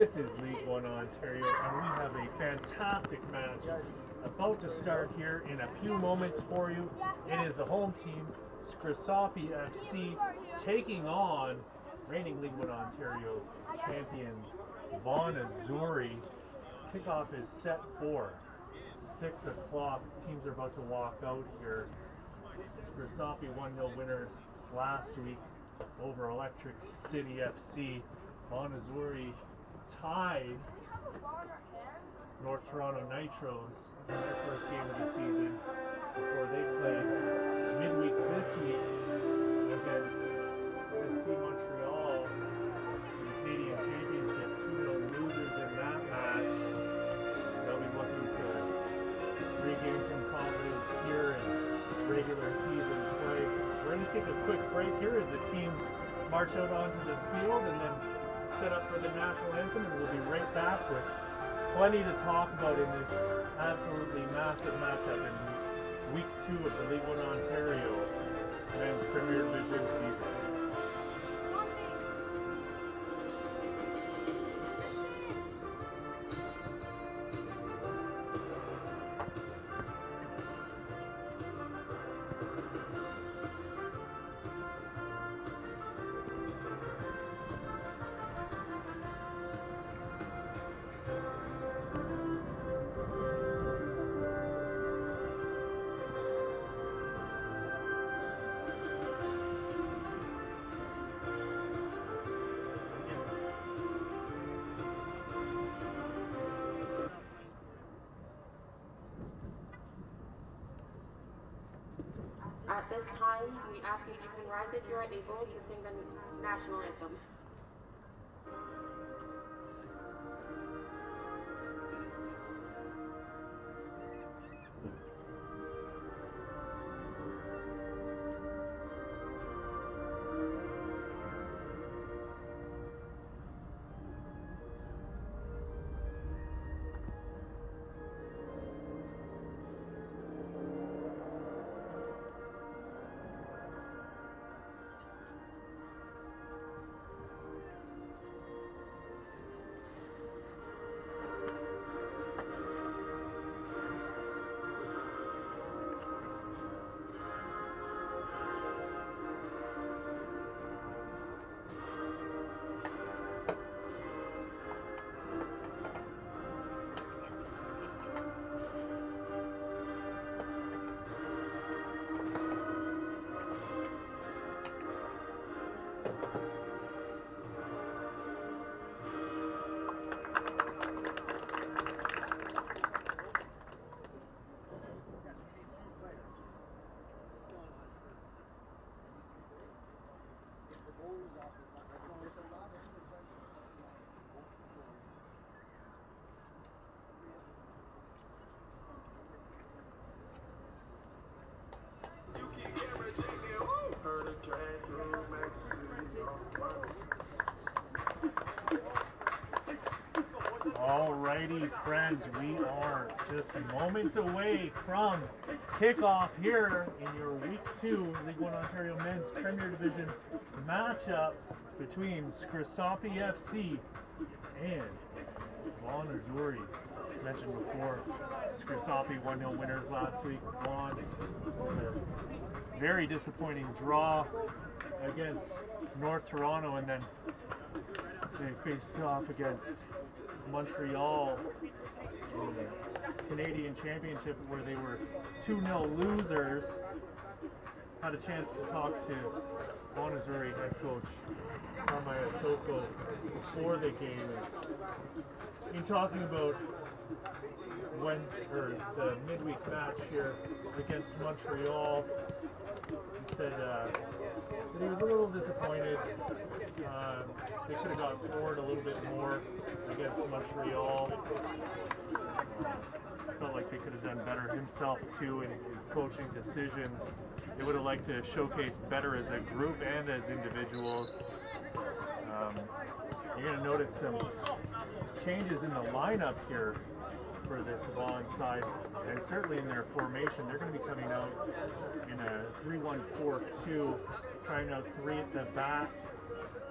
This is League One Ontario, and we have a fantastic match about to start here in a few moments for you. It is the home team, Scrosoppi FC, taking on reigning League One Ontario champions, Vaughan SC. Kickoff is set for 6 o'clock. Teams are about to walk out here. Scrosoppi 1-0 winners last week over Electric City FC. Vaughan SC tied North Toronto Nitros in their first game of the season before they played midweek this week against SC Montreal in the Canadian Championship. 2-0 losers in that match. They'll be looking to regain some confidence here in regular season play. We're going to take a quick break here as the teams march out onto the field and then set up for the national anthem, and we'll be right back with plenty to talk about in this absolutely massive matchup in week 2 of the League One Ontario Men's Premier Division season. At this time, we ask if you can rise if you are able to sing the national anthem. Alrighty, friends, we are just moments away from kickoff here in your Week 2 League One Ontario Men's Premier Division matchup between Scrosoppi FC and Vaughan SC. Mentioned before, Scrosoppi 1-0 winners last week. Vaughan, a very disappointing draw against North Toronto, and then they faced off against Montreal in the Canadian Championship where they were 2-0 losers. Had a chance to talk to Vaughan SC head coach Carmaya Soko before the game. In talking about the midweek match here against Montreal, he said that he was a little disappointed. They could have got forward a little bit more against Montreal. Felt like they could have done better himself too in his coaching decisions. They would have liked to showcase better as a group and as individuals. You're going to notice some changes in the lineup here for this Vaughan side, and certainly in their formation. They're going to be coming out in a 3-1-4-2, trying out 3 at the back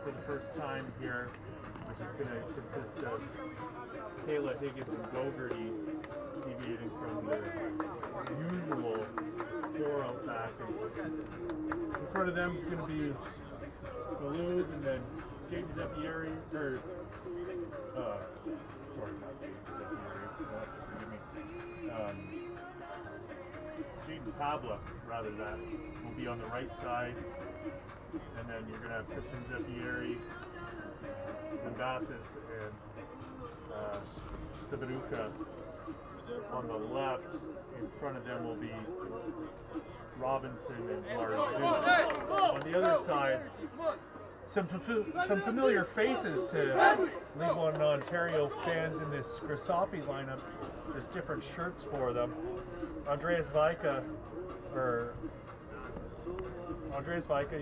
for the first time here. which is going to consist of Kayla, Higgins, and Gogarty, deviating from their usual 4-out package. In front of them is going to be Blues, and then James Zepieri, or sorry, not James Zepieri, forgive me. Jaden Pabla, rather, that will be on the right side, and then you're going to have Christian Zepieri, Zimbasis, and Sabaruka on the left. In front of them will be Robinson and Larzu. On the other side, some familiar faces to League One Ontario fans in this Scrosoppi lineup. There's different shirts for them. Andreas Vaika,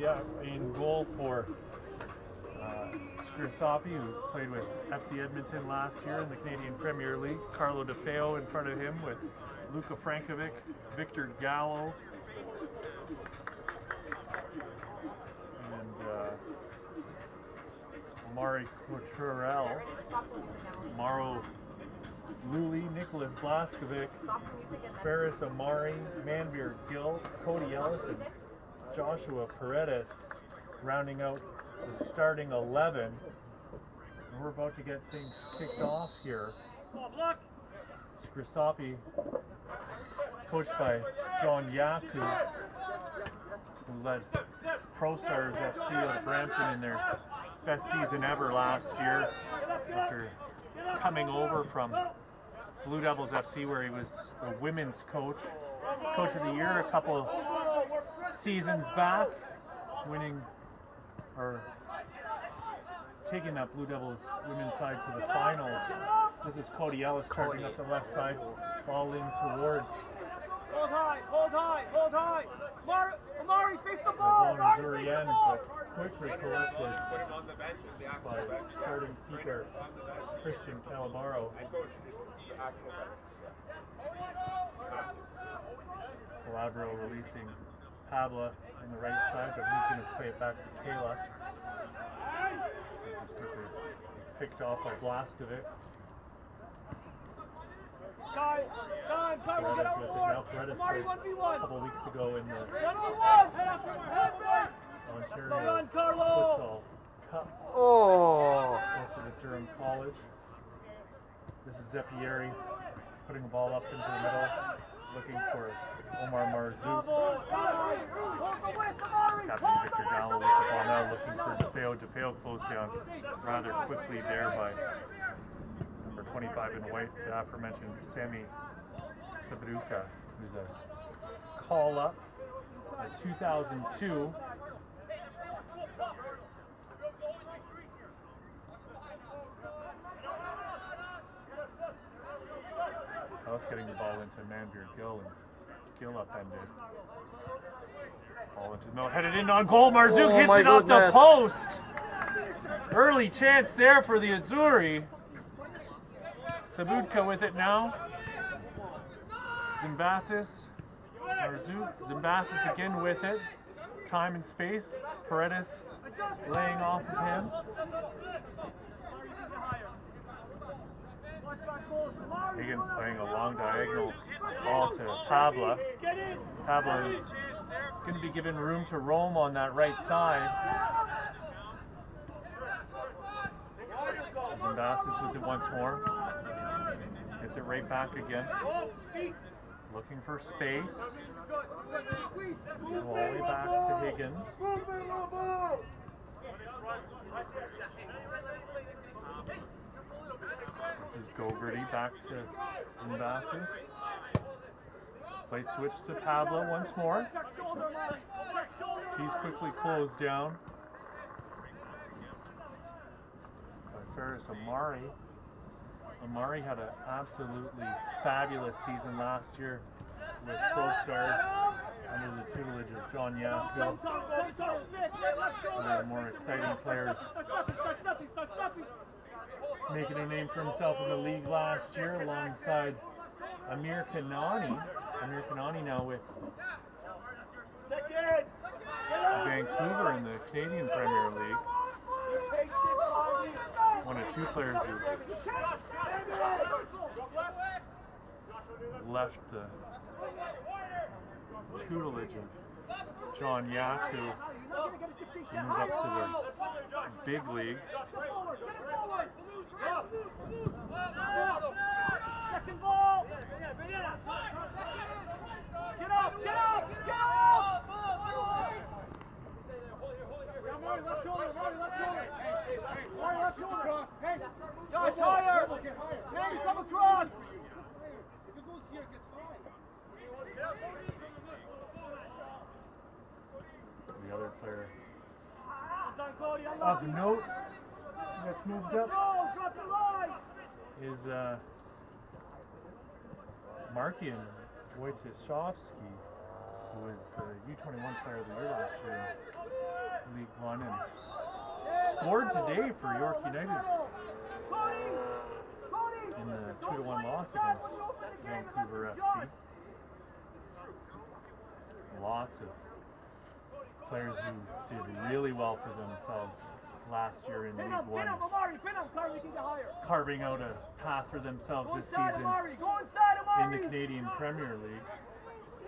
yeah, in goal for Scrosoppi, who played with FC Edmonton last year in the Canadian Premier League. Carlo DeFeo in front of him with Luka Frankovic, Victor Gallo, and Omari Cotrell, Mauro Luli, Nicholas Blaskovic, Ferris Amari, Manveer Gill, Cody Ellis, and Joshua Paredes rounding out the starting 11. And we're about to get things kicked off here. Scrosoppi, coached by John Yaku, who led Pro Stars FC out of Brampton in their best season ever last year, after coming over from Blue Devils FC, where he was the women's coach of the year a couple seasons back, winning or taking that Blue Devils women's side to the finals. This is Cody Ellis charging up the left side, ball in towards Hold high. Amari, face the ball. Zurian, but quickly collected by starting keeper Christian Calabaro. Calabro releasing Pabla on the right side, but he's going to play it back to Kayla. This is quickly picked off by Blaskovic. Time, we'll get out more. Amari, 1v1. A couple weeks ago in the 1v1. Ontario Futsal Cup. Oh! Close to Durham College. This is Zepieri putting the ball up into the middle, looking for Omar Marzouk. Captain Victor Gallo with the ball now, looking for DeFeo. DeFeo closed down rather quickly there by number 25 in white, the aforementioned Sami Sabaruka, who's a call-up at 2002. I was getting the ball into Manveer Gill, and Gill upended. Ball into the middle, headed in on goal. Marzouk hits it off the post. Early chance there for the Azzurri. Sabutka with it now. Zimbasis, Marzouk, Zimbasis again with it. Time and space. Paredes laying off of him. Higgins playing a long diagonal ball to Pabla. Pabla is going to be given room to roam on that right side. Zimbasis with it once more. Gets it right back again. Looking for space. All the way back to Higgins. This is Gogarty back to Zimbasis. Play switch to Pabla once more. He's quickly closed down by Ferris Amari. Amari had an absolutely fabulous season last year with Pro Stars under the tutelage of John Yasko. One of the more exciting players, making a name for himself in the league last year alongside Amir Kanani. Amir Kanani now with Vancouver in the Canadian Premier League. one of two players who left the tutelage of John Yak, who moved up to the big leagues. Second ball. Get up, get up, get up! Marty, left shoulder, Marty, left shoulder. Marty, left shoulder. Hey, Josh, higher. Hey, come across. If it goes here, it gets high. The other player Cody, of note that's moved up drop the line. is Markian Wojciechowski, who was the U21 Player of the Year last year in League One and scored today for York United in the 2-1 loss against Vancouver FC. Lots of players who did really well for themselves last year in League One, carving out a path for themselves this season in the Canadian Premier League.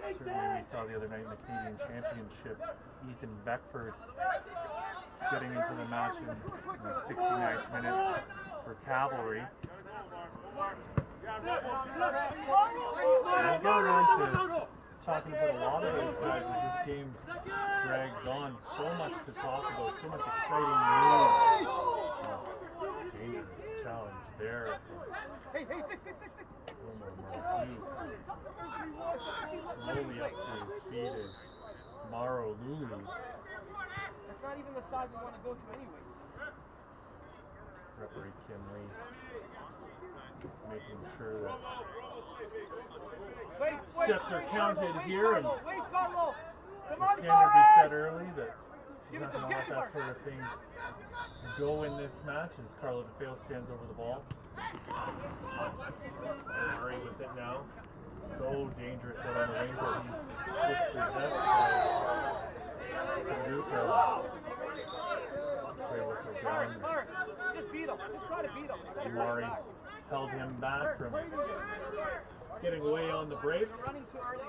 Certainly we saw the other night in the Canadian Championship, Ethan Beckford getting into the match in the 69th minute for Cavalry. And going on to talking about a lot of those guys as this game drags on. So much to talk about, so much exciting news. Dangerous challenge there. Slowly up to his feet is Maro Lulu. That's not even the side we want to go to anyway. Referee Kim Lee making sure that steps are counted here, and the standard be set early that she's not going to let that sort of thing go in this match as Carlo DeFeo stands over the ball. Murray with it now. So dangerous out on the wing, but he's dispossessed by Saduka. Play whistle down. Just beat him. Just try to beat him. Murray held him back from getting away on the break. Running too early.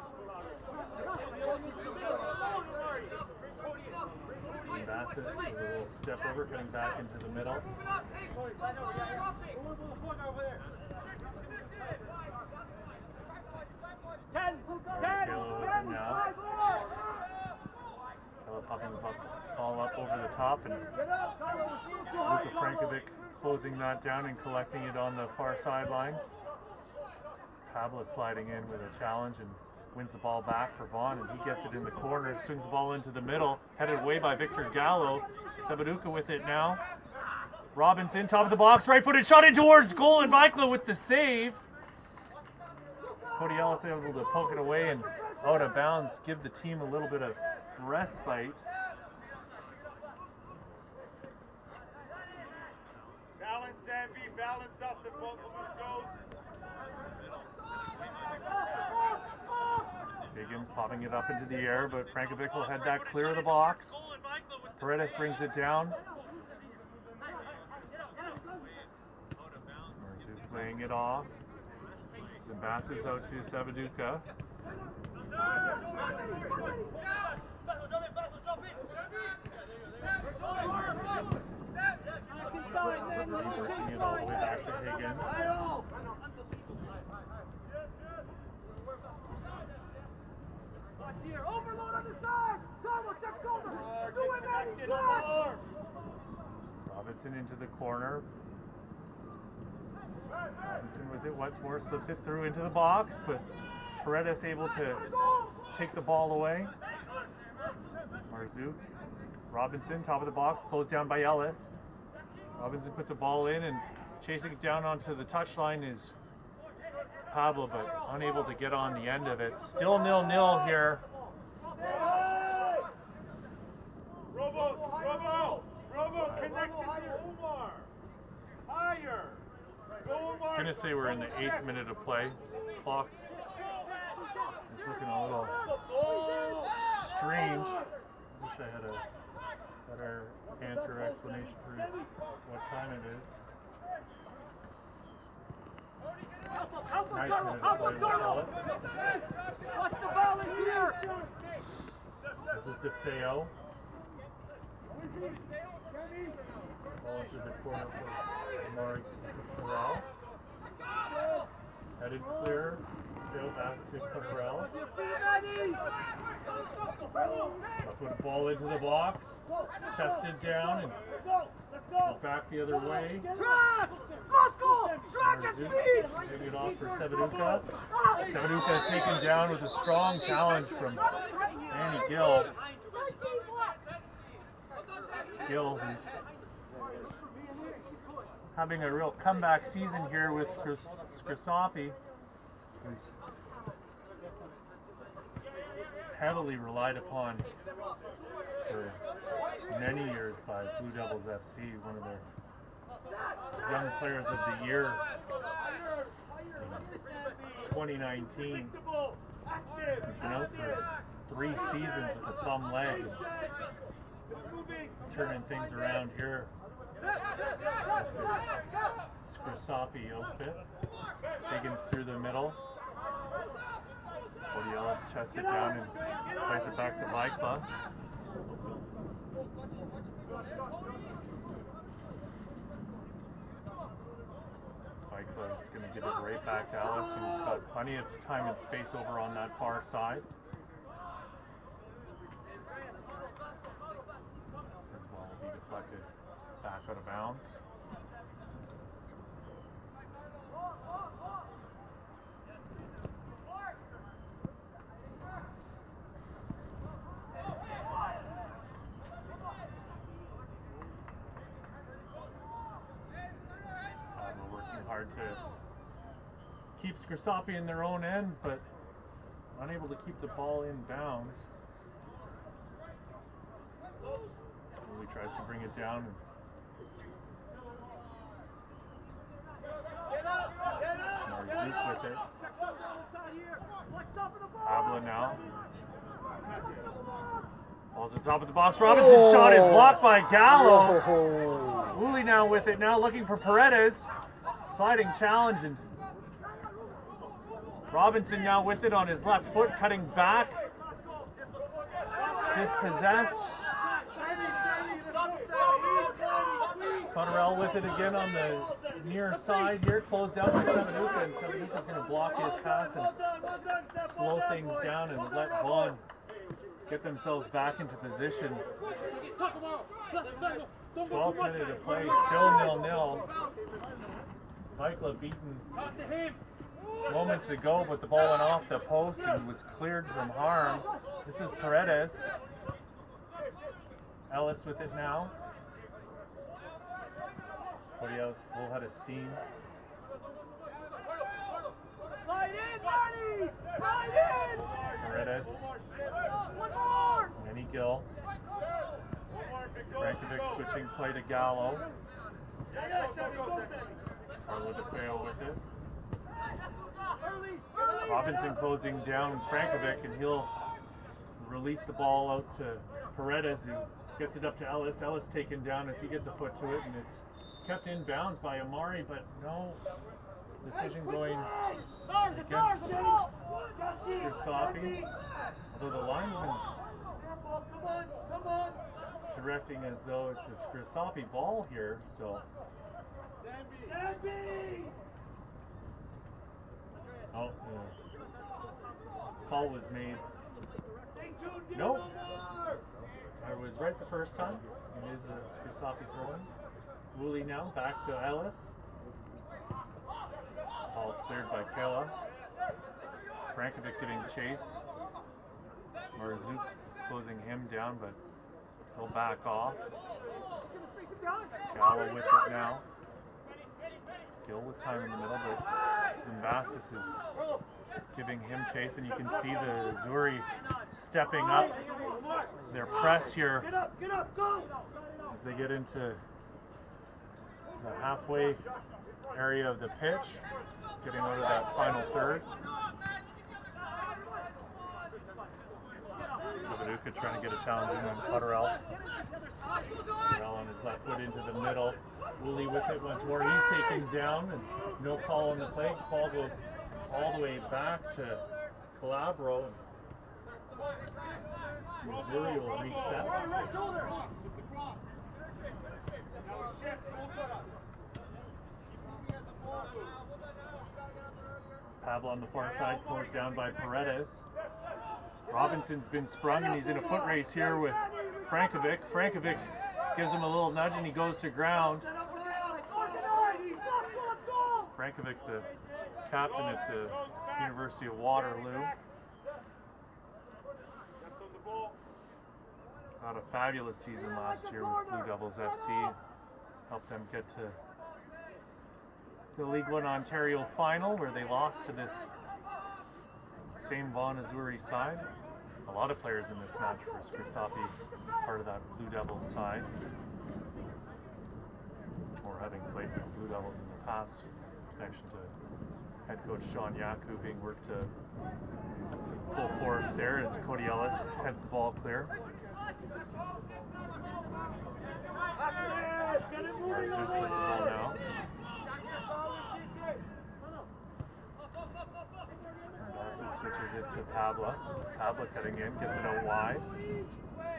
Bassis with a little step over, getting back into the middle. Kayla with it now. Kayla popping the ball up over the top, and Luka Frankovic closing that down and collecting it on the far sideline. Pablo sliding in with a challenge and wins the ball back for Vaughan, and he gets it in the corner, swings the ball into the middle, headed away by Victor Gallo. Sabaduka with it now. Robinson, top of the box, right-footed shot in towards goal, and Vikla with the save. Cody Ellis able to poke it away and out of bounds, give the team a little bit of respite. Balance, Zambi, balance us if both of us goes. Higgins popping it up into the air, but Frankovic will head that clear of the box. Paredes brings it down. Marzu playing it off. Zabassis out to Sabaduka. Working it all the way back to Higgins. Here, overload on the side! Double check shoulder! Do it, man! Robinson into the corner. Robinson with it once more, slips it through into the box, but Paredes able to take the ball away. Marzouk. Robinson, top of the box, closed down by Ellis. Robinson puts a ball in, and chasing it down onto the touchline is Pablo, but unable to get on the end of it. Still 0-0 here. Robo, connected to Omar. Higher. I'm going to say we're in the 8th minute of play. Clock is looking a little strange. I wish I had a better answer or explanation for what time it is. Nice minute of play, we'll call it. Watch the ball is here. This is DeFeo. Ball into the corner for Amari Corral. Headed clear. Go back to Corral. Put a ball into the box. Chested down and back the other way. Maybe it off for Seveduka. Seveduka taken down with a strong challenge from Annie Gill. Gill, who's having a real comeback season here with Scrosoppi, who's heavily relied upon for many years by Blue Devils FC, one of their young players of the year in 2019. He's been out for 3 seasons with a thumb leg, and turning things around here. Scrosoppi outfit. Higgins through the middle. Cody Ellis chests it down and plays it back to Vikla. Vikla is going to give it right back to Ellis, who's got plenty of time and space over on that far side. This ball will be deflected back out of bounds. We're working hard to keep Scrosoppi in their own end, but unable to keep the ball in bounds. He tries to bring it down. Marzouk with it. Abla now. Ball's at the top of the box. Robinson's shot is blocked by Gallo. Woolley now with it. Now looking for Paredes. Sliding challenge, and Robinson now with it on his left foot, cutting back. Dispossessed. Cotterell with it again on the near side here, closed down by Seveduka, and Seveduka's going to block his pass and slow things down and let Vaughan get themselves back into position. 12th minute of play, still 0-0. Vikla beaten moments ago, but the ball went off the post and was cleared from harm. This is Paredes. Ellis with it now. Codiel's full head of steam. Slide in, Marty! Slide in! Paredes. One more! Annie Gill. Brankovic switching play to Gallo. Carlo DeFeo with it. Robinson closing down Brankovic, and he'll release the ball out to Paredes, who gets it up to Ellis. Ellis taken down as he gets a foot to it, and it's kept in bounds by Amari, but no decision going against Scrosoppi. Although the linesman's directing as though it's a Scrosoppi ball here, so. Oh, call was made. Nope. I was right the first time. It is a Scrosoppi throw-in. Woolley now back to Ellis. All cleared by Kayla. Brankovic getting chase. Marzouk closing him down, but he'll back off. Gallo with it now. Gill with time in the middle, but Zimbassis is giving him chase, and you can see the Zuri stepping up their press here as they get into the halfway area of the pitch, getting out of that final third. Seveduka trying to get a challenge in on Cotterell. Well on his left foot into the middle. Woolley with it once more. He's taken down and no call on the play. Ball goes all the way back to Calabro. Missouri will reset. Pablo on the far side, closed down by Paredes. Robinson's been sprung and he's in a foot race here with Frankovic. Frankovic gives him a little nudge and he goes to ground. Frankovic, the captain at the University of Waterloo. Had a fabulous season last year with Blue Devils FC. Helped them get to the League One Ontario final where they lost to this same Vaughan SC side. A lot of players in this match for Scrosoppi, part of that Blue Devils side. Or having played for Blue Devils in the past. Connection to head coach Sean Yaku being worked to full force there as Cody Ellis heads the ball clear. Now. Switches it to Pablo. Pablo cutting in, gets it out wide.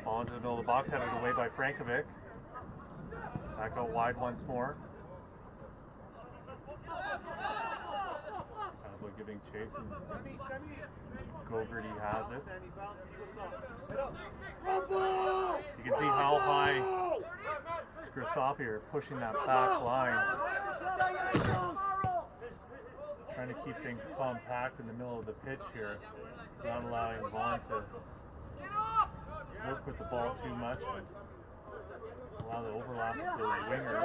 Ball into the middle of the box, headed away by Frankovic. Back out wide once more. Pablo giving chase and Gogarty has it. You can see how high Scrosoppi are pushing that back line. Trying to keep things compact in the middle of the pitch here. Not allowing Vaughan to work with the ball too much. Allow the overlap of the wingers.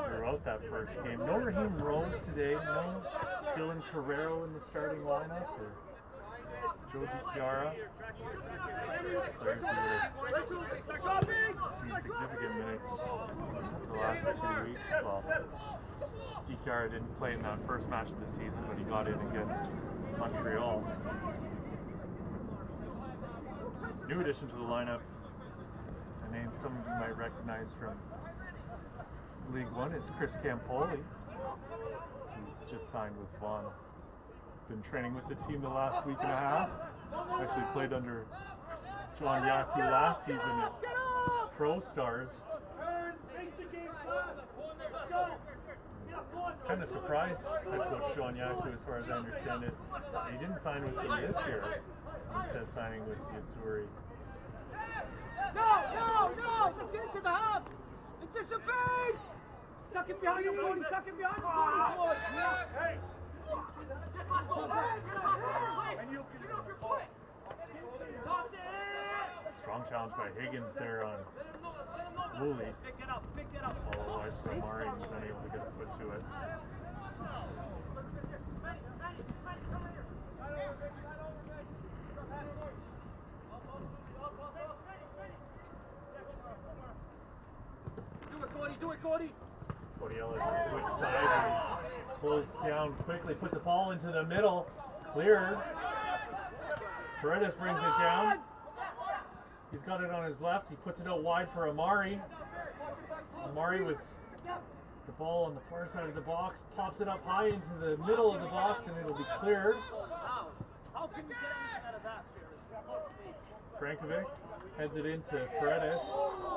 Throughout that first game. No Raheem Rose today. No Dylan Carrero in the starting lineup. Or Joe DiChiara. Players who have seen significant minutes the last 2 weeks. Well, DiChiara didn't play in that first match of the season, but he got in against Montreal. New addition to the lineup, a name some of you might recognize from League One, is Chris Campoli, who's just signed with Vaughan. Been training with the team the last week and a half. Actually played under John Yaku last season at Pro Stars. Kind of surprised head coach Sean Yaku, as far as I understand it. He didn't sign with them this year, instead signing with Yatsuri. No! Let's get into the half! Anticipate! Stuck it behind him, Cody! Stuck it behind him, Cody! Hey! Strong challenge by Higgins there on Woolley. Although Amari was unable to get a foot to it. Do it, Cody! Cody Ellis switch sides and he's closed down quickly, puts the ball into the middle, cleared. Paredes brings it down. He's got it on his left. He puts it out wide for Amari. Amari with the ball on the far side of the box, pops it up high into the middle of the box, and it'll be cleared. How can you get anything out of that? Frankovic heads it into Paredes.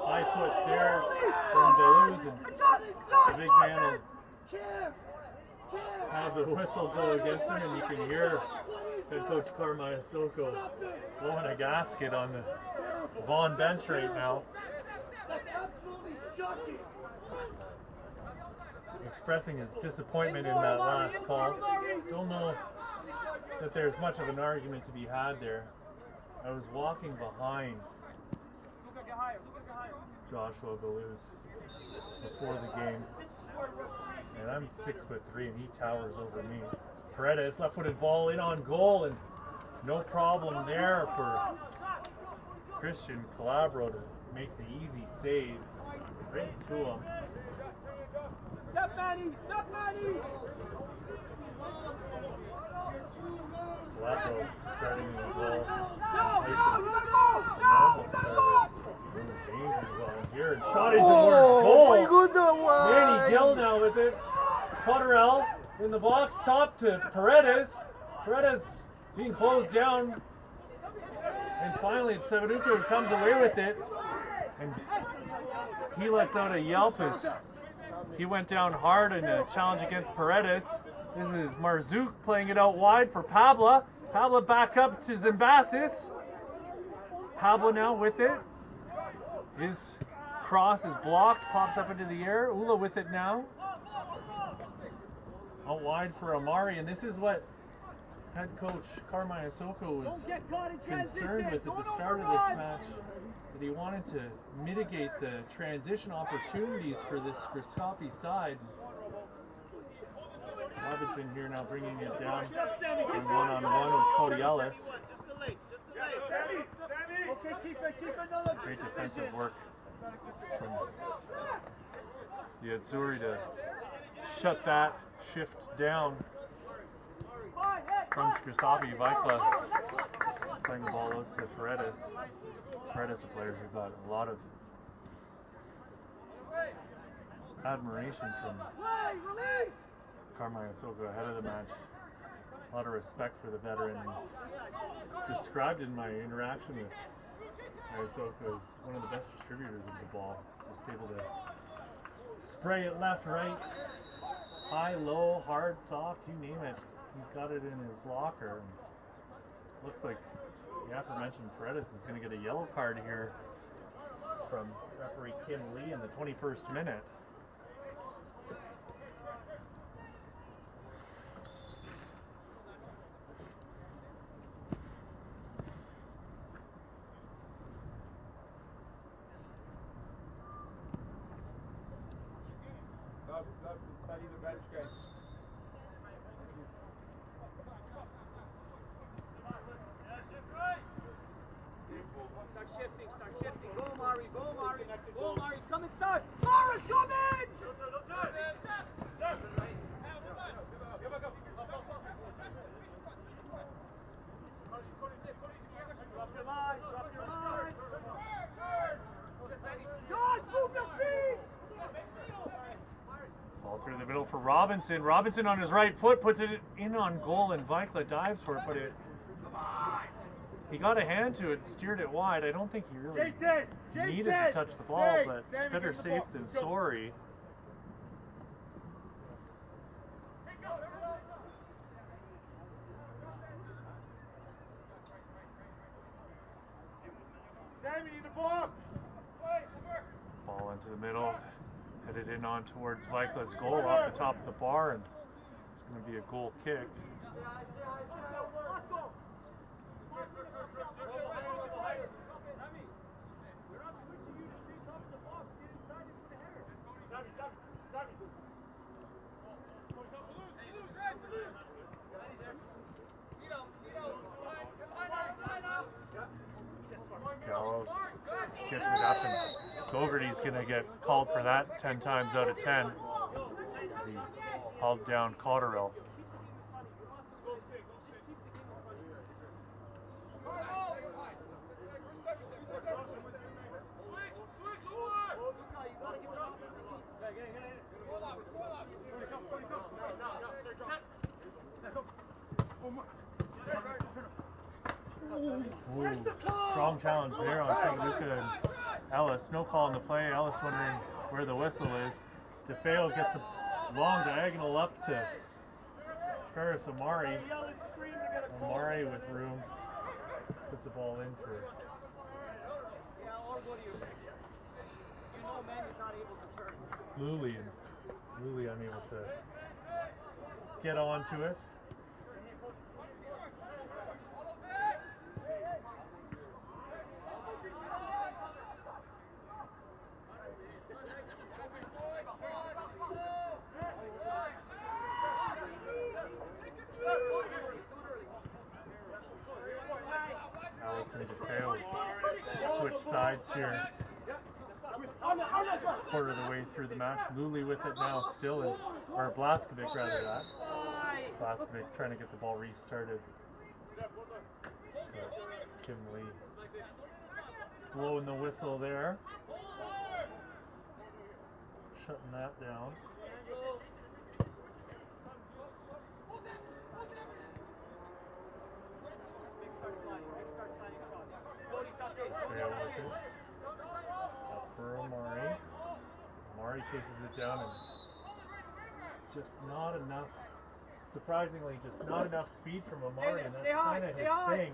High foot there from Beluz, and the big man will have the whistle go against him, and you can hear head coach Carmine Soko blowing a gasket on the Vaughan bench right now. Expressing his disappointment in that last call. Don't know that there's much of an argument to be had there. I was walking behind Joshua Beluz before the game, and I'm 6'3" and he towers over me. Paredes, left-footed ball in on goal, and no problem there for Christian Calabro to make the easy save right to him. Step, Manny! Step, Manny! Calabro starting the goal. Go! Normal start. hard shot in towards goal. My goodness, Manny Gill now with it. Cotterell in the box, top to Paredes. Paredes being closed down. And finally it's Severuka who comes away with it. And he lets out a yelp as he went down hard in a challenge against Paredes. This is Marzouk playing it out wide for Pabla. Pabla back up to Zimbasis. Pabla now with it. His cross is blocked, pops up into the air. Ula with it now. Out wide for Amari, and this is what head coach Carmine Isoko was concerned with at the start of this match, that he wanted to mitigate the transition opportunities for this Scrosoppi side. Robinson here now bringing it down on one-on-one with Cody Ellis. Great defensive work from the Azzurri to shut that shift down from Scrosoppi. Vaikla playing the ball out to Paredes. Paredes, a player who got a lot of admiration from Carmine Isoko ahead of the match. A lot of respect for the veteran. He's described in my interaction with Isoko as one of the best distributors of the ball. Just able to spray it left, right, high, low, hard, soft, you name it. He's got it in his locker. And looks like the aforementioned Paredes is going to get a yellow card here from referee Kim Lee in the 21st minute. Study the bench, guys. Start shifting. Go, Mari. Go, Mari. Come inside. Morris, come in! Drop your line. Josh, move your feet! Ball through the middle for Robinson. Robinson on his right foot puts it in on goal, and Vaikla dives for it, but he got a hand to it, steered it wide. I don't think he really needed to touch the ball, but better safe than sorry. Sammy in the box! Ball into the middle, headed in on towards Vaikla's goal off the top of the bar, and it's going to be a goal kick. Gallo gets it up, and Gogarty's going to get called for that 10 times out of 10. He hauled down Cotterell. Ooh, strong challenge there on Severuka and Ellis. No call on the play. Ellis wondering where the whistle is. DeFeo gets a long diagonal up to Ferris Amari. Amari with room puts the ball in for Luli, and Luli unable to get onto it. Allison DeFeo switch sides here. Quarter of the way through the match. Luli with it now still, or Blaskovic rather that. Blaskovic trying to get the ball restarted. But Kim Lee blowing the whistle there. shutting that down. Trail with it. Up for Amari. Amari chases it down and just not enough, surprisingly, just not enough speed from Amari, and that's kind of his thing.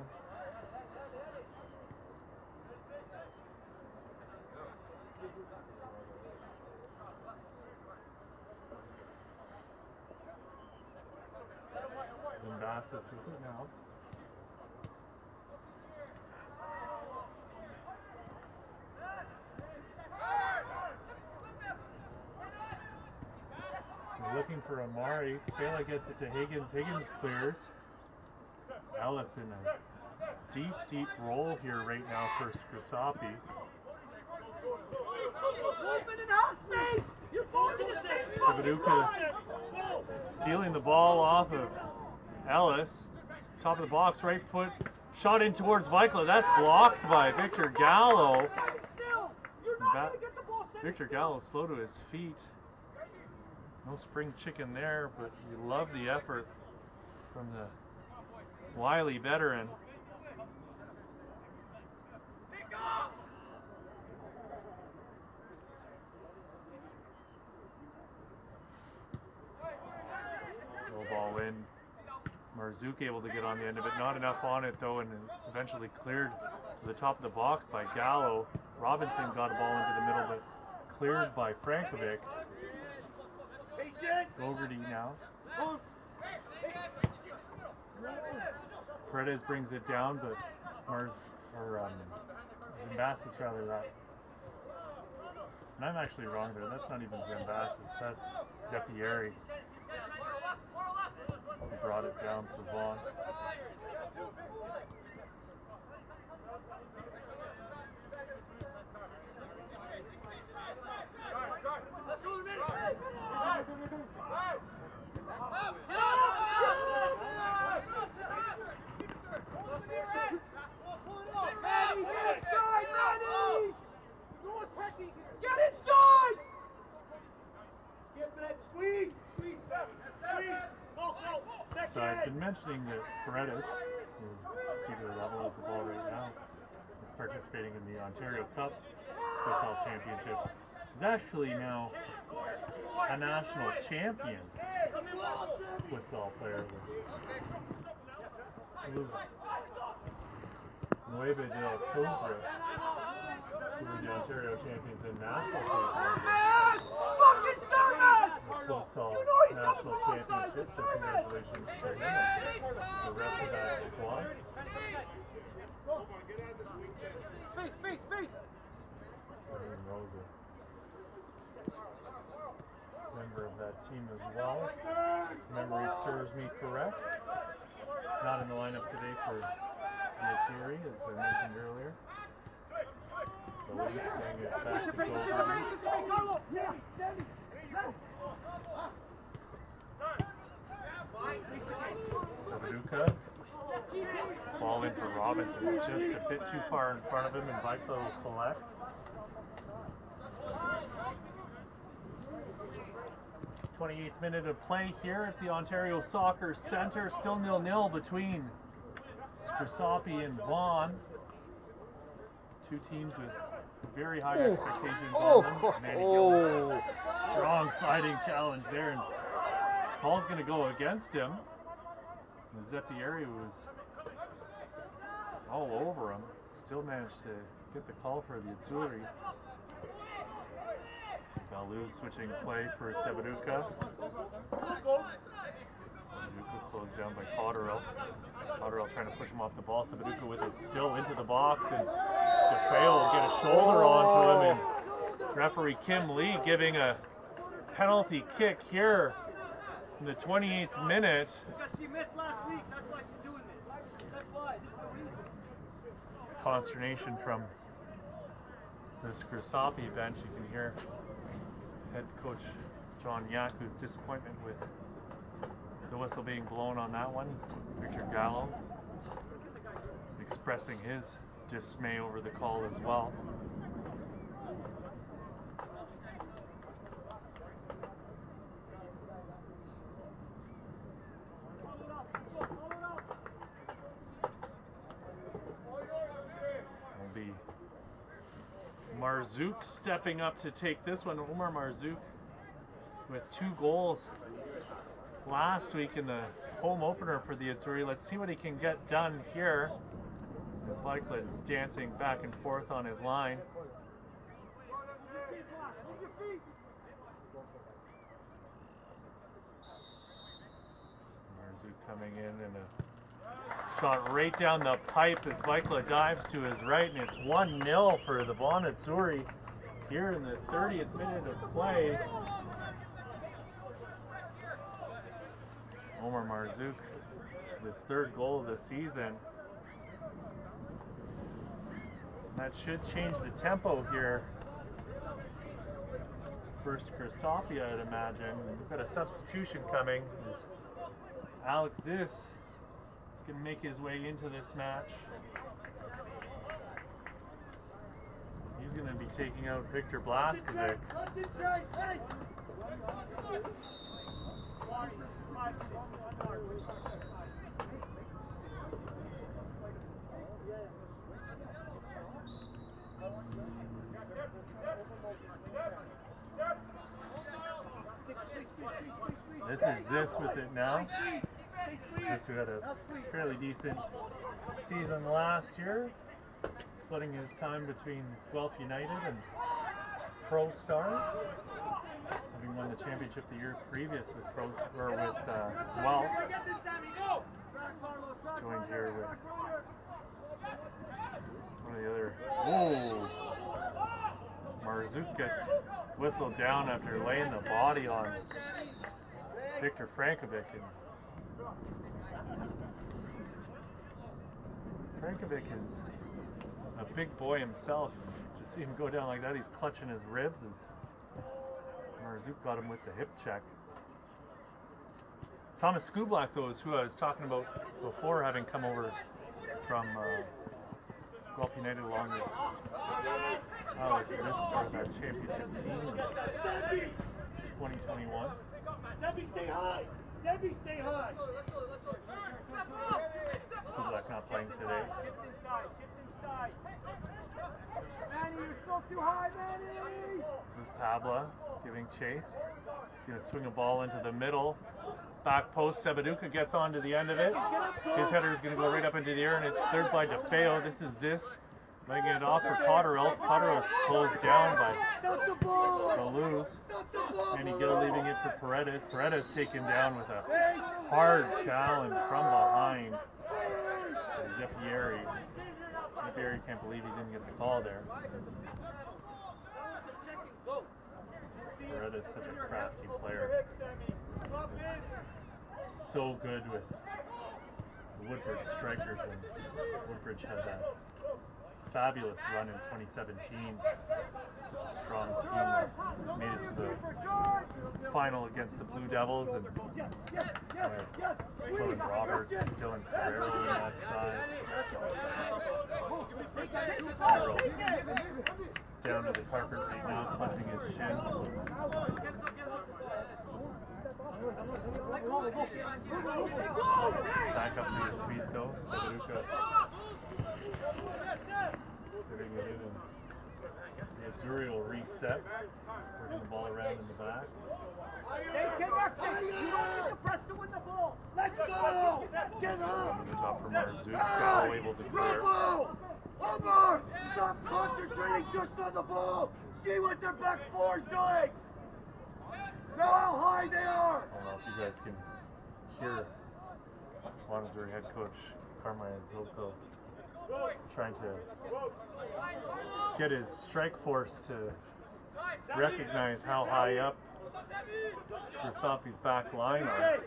Zimbassis with it now. We're looking for Amari. Kayla gets it to Higgins. Higgins clears. Ellis in a deep, deep roll here right now for Scrosoppi. Sabaduka stealing the ball off of Ellis. Top of the box, right foot. Shot in towards Vikla. That's blocked by Victor Gallo. Victor Gallo slow to his feet. No spring chicken there, but we love the effort from the wily veteran. Low ball in. Marzouk able to get on the end of it. Not enough on it though, and it's eventually cleared to the top of the box by Gallo. Robinson got a ball into the middle, but cleared by Frankovic. Gogarty now. Paredes brings it down, but Zimbassis rather that. And I'm actually wrong there. That's not even Zimbassis. That's Zeppieri. He brought it down for Vaughan. So I've been mentioning that Paredes, who's speaker level of the ball right now, is participating in the Ontario Cup Futsal Championships. He's actually now a national champion futsal player. Nueva de Octubre, who were the Ontario champions and national champions. Futsal national championships, so congratulations to him and the rest of that squad. Face! Rosa, member of that team as well. Memory serves me correct. Not in the lineup today for Yatsuri, as I mentioned earlier. The Leafs getting it back to Gogarty. Sabaduka. Ball in for Robinson, just a bit too far in front of him, and Vikla will collect. The 28th minute of play here at the Ontario Soccer Centre. Still 0-0 between Scrosoppi and Vaughan. Two teams with very high expectations on them. Strong sliding challenge there, and call's going to go against him. And Zeppieri was all over him. Still managed to get the call for the Azzurri. Balou switching play for Sabaduka. Sabaduka closed down by Cotterill. Cotterill trying to push him off the ball. Sabaduka with it still into the box, and DeFeo will get a shoulder onto him, and referee Kim Lee giving a penalty kick here in the 28th minute. She missed last week, that's why she's doing this. That's why, this is the reason. Consternation from the Scrosoppi bench. You can hear head coach John Yaku's disappointment with the whistle being blown on that one. Victor Gallo expressing his dismay over the call as well. Marzouk stepping up to take this one. Omar Marzouk with 2 goals last week in the home opener for the Azzurri. Let's see what he can get done here. As Lycla is dancing back and forth on his line. Marzouk coming in and a shot right down the pipe as Lycla dives to his right, and it's 1-0 for the Vaughan Azzurri here in the 30th minute of play. Omar Marzouk, his 3rd goal of the season. That should change the tempo here for Scrosoppi, I'd imagine. We've got a substitution coming. As Alex Zis can make his way into this match. He's going to be taking out Victor Blaskovic. This is with it now. This who had a fairly decent season last year, splitting his time between Guelph United and Pro Stars, having won the championship the year previous with Guelph. Joined here with one of the other. Whoa! Marzouk gets whistled down after laying the body on Victor Frankovic, and Frankovic is a big boy himself. To see him go down like that, he's clutching his ribs as Marzouk got him with the hip check. Thomas Skublak, though, is who I was talking about before, having come over from Guelph United along with this part of that championship team in 2021. Debbie, stay high! Debbie, stay high! Skublak not playing today. Manny, you're still too high, Manny! This is Pabla giving chase. He's going to swing a ball into the middle. Back post, Sebaduka gets onto the end of it. His header is going to go right up into the air, and it's cleared by DeFeo. This is Zis laying it off for Cotterill. Cotterill closed down by Toulouse. And Gill leaving it for Paredes. Paredes taken down with a hard challenge from behind. Zeppieri. Zeppieri can't believe he didn't get the call there. Paredes, such a crafty player. So good with the Woodbridge Strikers when Woodbridge had that fabulous run in 2017. Such a strong team that made it to the final against the Blue Devils, and Colin Roberts, Dylan Ferrero on that side. Ferrero down to the carpet right now, clutching his shin. Back up to his feet though, Sebaduka getting it in, and the Azzurri will reset, working the ball around in the back. Hey, connected! You don't need to press to win the ball! Let's go! Get up! Over the top for Marzouk, Gal able to clear. Omar! Stop concentrating just on the ball! See what their back four's doing! Know how high they are! I don't know if you guys can hear Vaughan Azzurri head coach Carmine Zilko trying to get his strike force to recognize how high up Scrosoppi's back line are.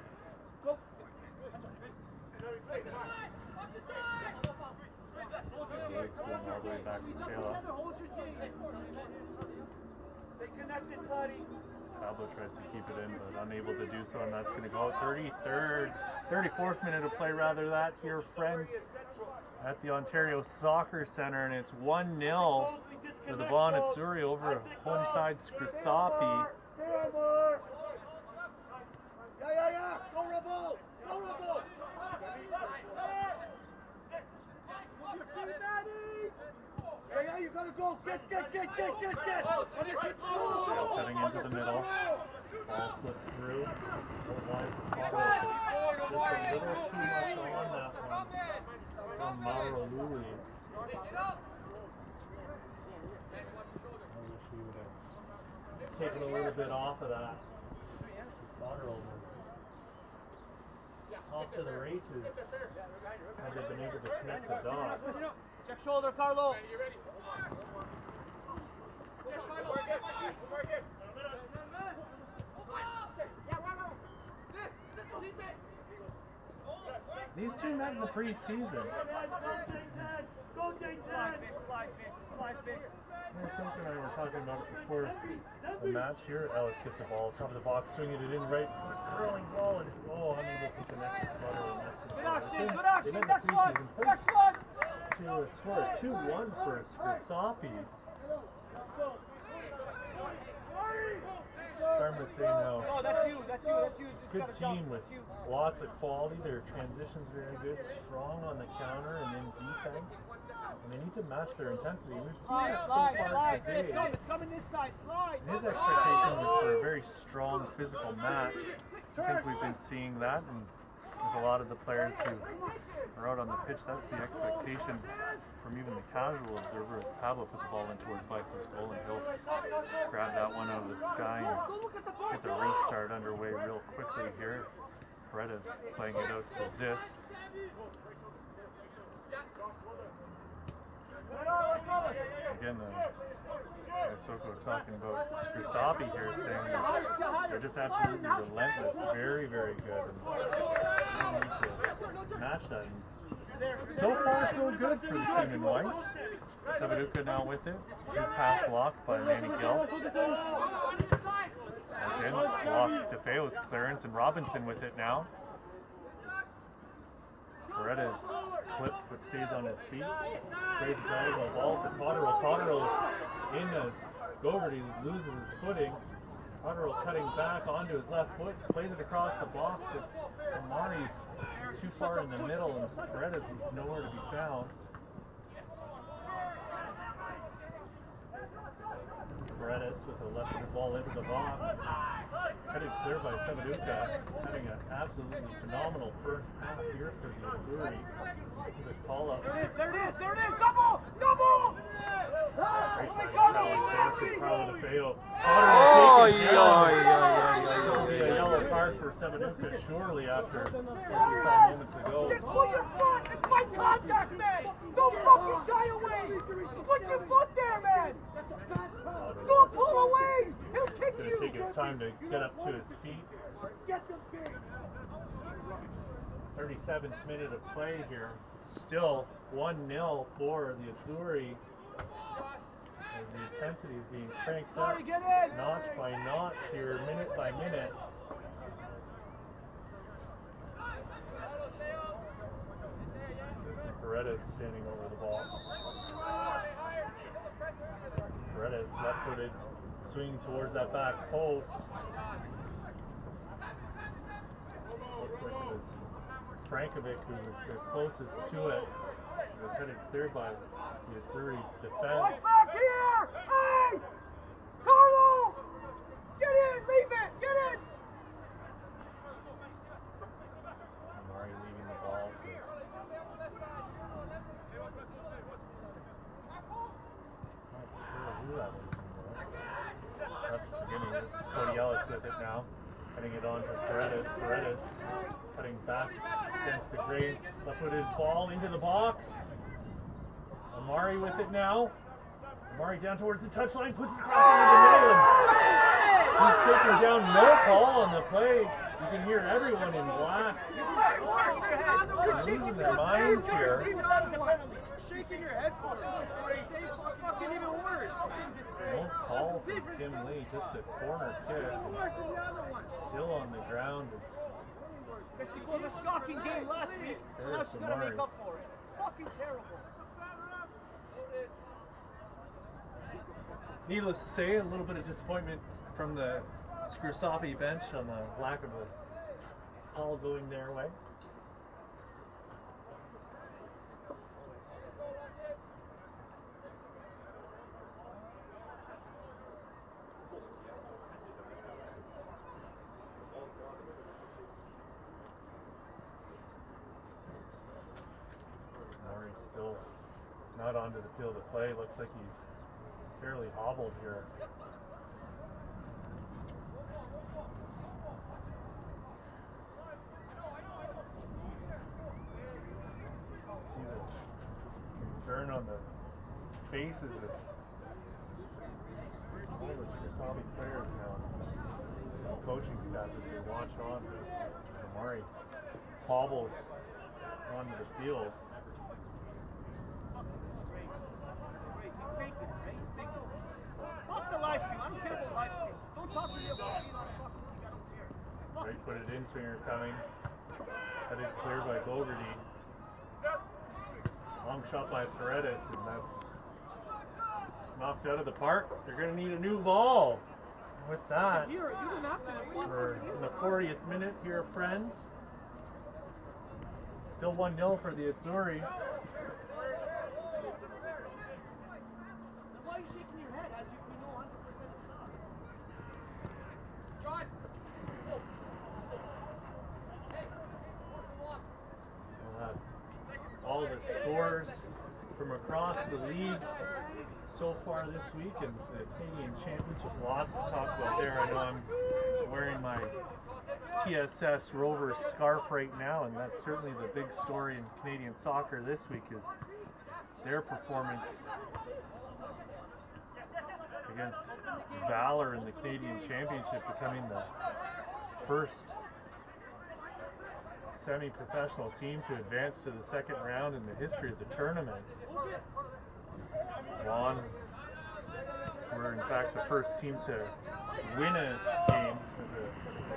He's going all the way back to Kayla. Stay connected, buddy. Pablo tries to keep it in, but unable to do so, and that's going to go out. 34th minute of play, rather, that here, friends, at the Ontario Soccer Centre, and it's 1-0 for the Vaughan Azzurri over home side Scrosoppi. Yeah. Go, Rebel! Go, Rebel! Yeah, you gotta go. Get. Cutting into the middle. Ball slipped through. Just a little too much on that one from Mauro Luli. I wish he would have taken a little bit off of that. Botterill was off to the races had they been able to connect the dots. Check shoulder, Carlo. These two met in the preseason. Go, J10. Slide, Vic. Soka and I were talking about it before the match here. Ellis gets the ball, top of the box, swinging it in right, curling ball, and unable to connect. Good action, next one. To score a 2-1 for Scrosoppi. Starting to say no. Oh, that's you. It's a good team with lots of quality. Their transition's very good, strong on the counter and in defense. And they need to match their intensity. We've seen that so far today. His expectation was for a very strong physical match. I think we've been seeing that, and with a lot of the players who are out on the pitch, that's the expectation from even the casual observer as Pablo puts the ball in towards Michael's goal, and he'll grab that one out of the sky and get the restart underway real quickly here. Paredes playing it out to Ziss. Again, Soko talking about Scrosoppi here, saying that they're just absolutely relentless, very, very good, and need to match that. And so far, so good for the team in white. Sabaduka now with it. His pass blocked by Manny Gill. Again, blocks DeFeo's clearance, and Robinson with it now. Paredes clipped but stays on his feet. Trades the ball to Potterill. Potterill in as Goverty loses his footing. Potterill cutting back onto his left foot, plays it across the box, but Amari's too far in the middle and Paredes was nowhere to be found. Paredes with a left-footed ball into the box. Headed clear by Sabaduka, having an absolutely phenomenal first half here for the Missouri. This is a call-up. There it is! Double! Great side Carlo DeFeo. This will be a yellow card for Sabaduka surely after what we saw moments ago. Just put your foot and fight contact, man! Don't fucking shy away! Put your foot there, man! Don't pull away! He'll kick you! It's going to take his time to get up to his feet. 37th minute of play here. Still 1-0 for the Azzurri as the intensity is being cranked up notch by notch here, minute by minute. Assistant Paredes standing over the ball. Paredes left-footed, swinging towards that back post. Looks like it was Frankovic who was the closest to it. It was headed clear by the Azzurri defense. Watch back here! Hey! Carlo! Get in! Leave it! Get in! Amari leaving the ball for this is Cody Ellis with it now. Cutting it on to Paredes. Paredes cutting back against the grain. Left-footed ball into the box. Amari with it now. Amari down towards the touchline, puts it across into the middle, and he's taking down no call on the play. You can hear everyone in black losing their minds here. Shaking your head for it. Fucking even worse. No call from Kim Lee, just a corner kick. Still on the ground. Because she was a shocking game last week, so now she's got to make up for it. It's fucking terrible. Needless to say, a little bit of disappointment from the Scrosoppi bench on the lack of a call going their way. Not onto the field of play. Looks like he's fairly hobbled here. See the concern on the faces of all the Scrosoppi players now. The coaching staff as they watch on. So Murray hobbles onto the field. Fuck the live stream. I don't care about live stream. Don't talk to me about being on fucking TV. I don't care. Right footed in swinger coming. Headed clear by Bogarty. Long shot by Paredes, and that's knocked out of the park. They're going to need a new ball. With that, we're in the 40th minute here, friends. Still 1-0 for the Azzurri. Why are you shaking your head as if you know 100% it's not? All the scores from across the league so far this week, and the Canadian Championship, lots to talk about there. I know I'm wearing my TSS Rovers scarf right now, and that's certainly the big story in Canadian soccer this week is their performance against Valor in the Canadian Championship, becoming the first semi-professional team to advance to the second round in the history of the tournament. Vaughan were in fact the first team to win a game.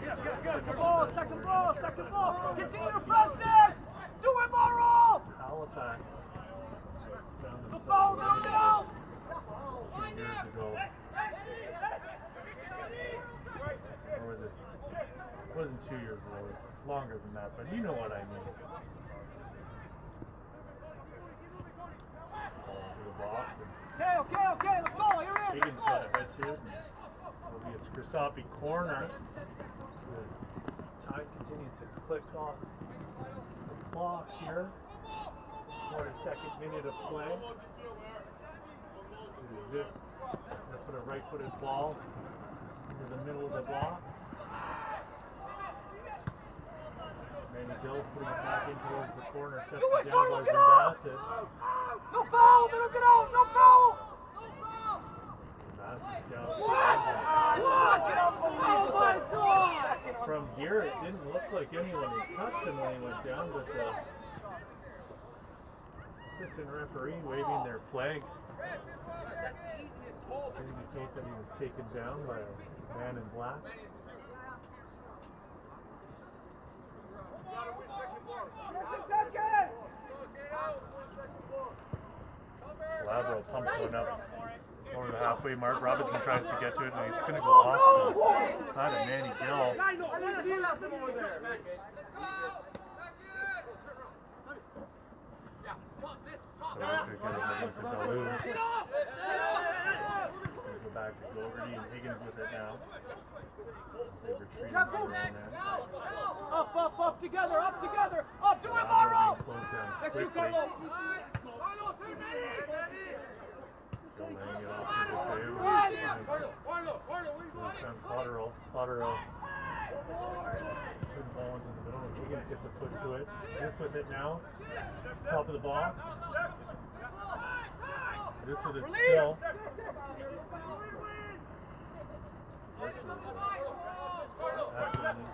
Second ball! Continue to press this! Do it, Morrow! Halifax found The ball, themselves no! a few years ago. Or was it? It wasn't 2 years ago, it was longer than that, but you know what I mean. Ball to the box. Okay, let's go, you're in! Higgins got a head to it, and it'll be a Scrosoppi corner. The time continues to click off the clock here. 42nd minute of play. Is this going to put a right-footed ball into the middle of the box? Manny Gill putting it back in towards the corner, shuts it down by Zervasis. No foul! Let him get out! No foul! Zervasis down. Oh my God! From here, it didn't look like anyone had touched him when he went down, but the assistant referee waving their flag to indicate that he was taken down by a man in black. Labro pumps one up over the halfway mark. Robinson tries to get to it, and it's going to go off the side of Manny Gill. So we could get it into Duluth. Go back to Bogarty and Higgins with it now. They retreat into their own end. Up together! Up, do it, Labro Morrow! being closed down Next to you, quickly. Carlo! Still laying it off to the favor. Potterell. Good ball into the middle. Higgins gets a foot to it. This with it now. Top of the box. This with it still. Absolutely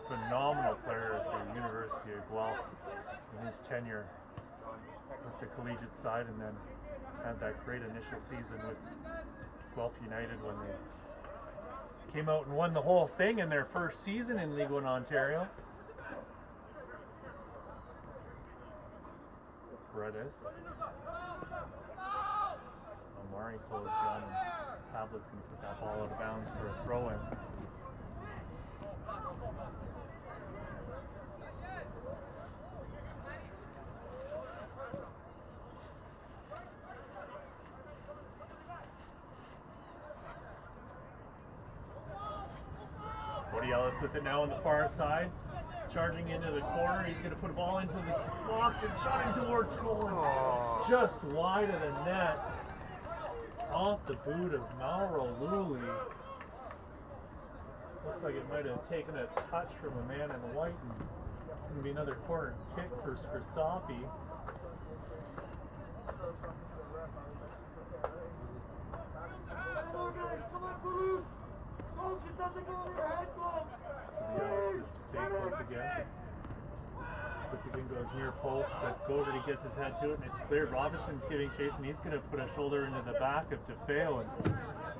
phenomenal player at the University of Guelph in his tenure with the collegiate side, and then had that great initial season with Guelph United when they came out and won the whole thing in their first season in League One Ontario. Paredes. Omari closed down, and Pablo's going to put that ball out of bounds for a throw-in. Cody Ellis with it now on the far side. charging into the corner. He's going to put a ball into the box and shot in towards goal. And just wide of the net. Off the boot of Mauro Luli. Looks like it might have taken a touch from a man in white. And it's going to be another corner kick for Scrosoppi. Once again. Goes near post, but Gogarty gets his head to it and it's cleared. Robinson's giving chase and he's going to put a shoulder into the back of DeFeo, and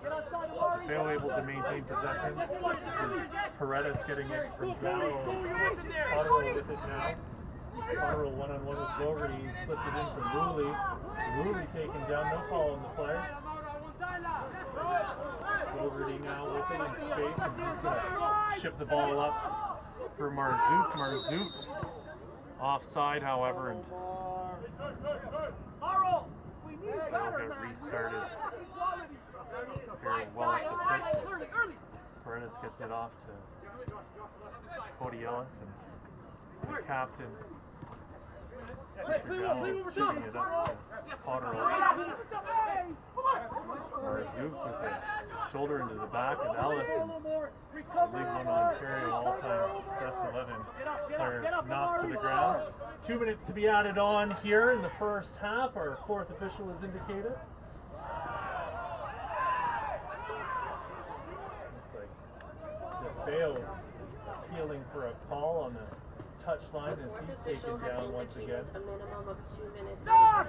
DeFeo able to maintain possession. This is Paredes getting it from Gallo. Potterill with it now. Potterill one-on-one with Gogarty. He slipped it in from Luli. Luli taken down, no call on the play. Gogarty now with it in space and he's going to ship the ball up for Marzouk. Marzouk offside, however, and they'll get restarted very well up the pitch. Paredes gets it off to Cody Ellis, and the captain shooting it up to Potterill. Marzouk with a shoulder into the back of Ellis, and League One Ontario all-time best 11 player knocked to the ground. 2 minutes to be added on here in the first half. Our fourth official is indicated. Looks like DeFeo appealing for a call on the touchline as he's taken down once again. A minimum of 2 minutes. Stop!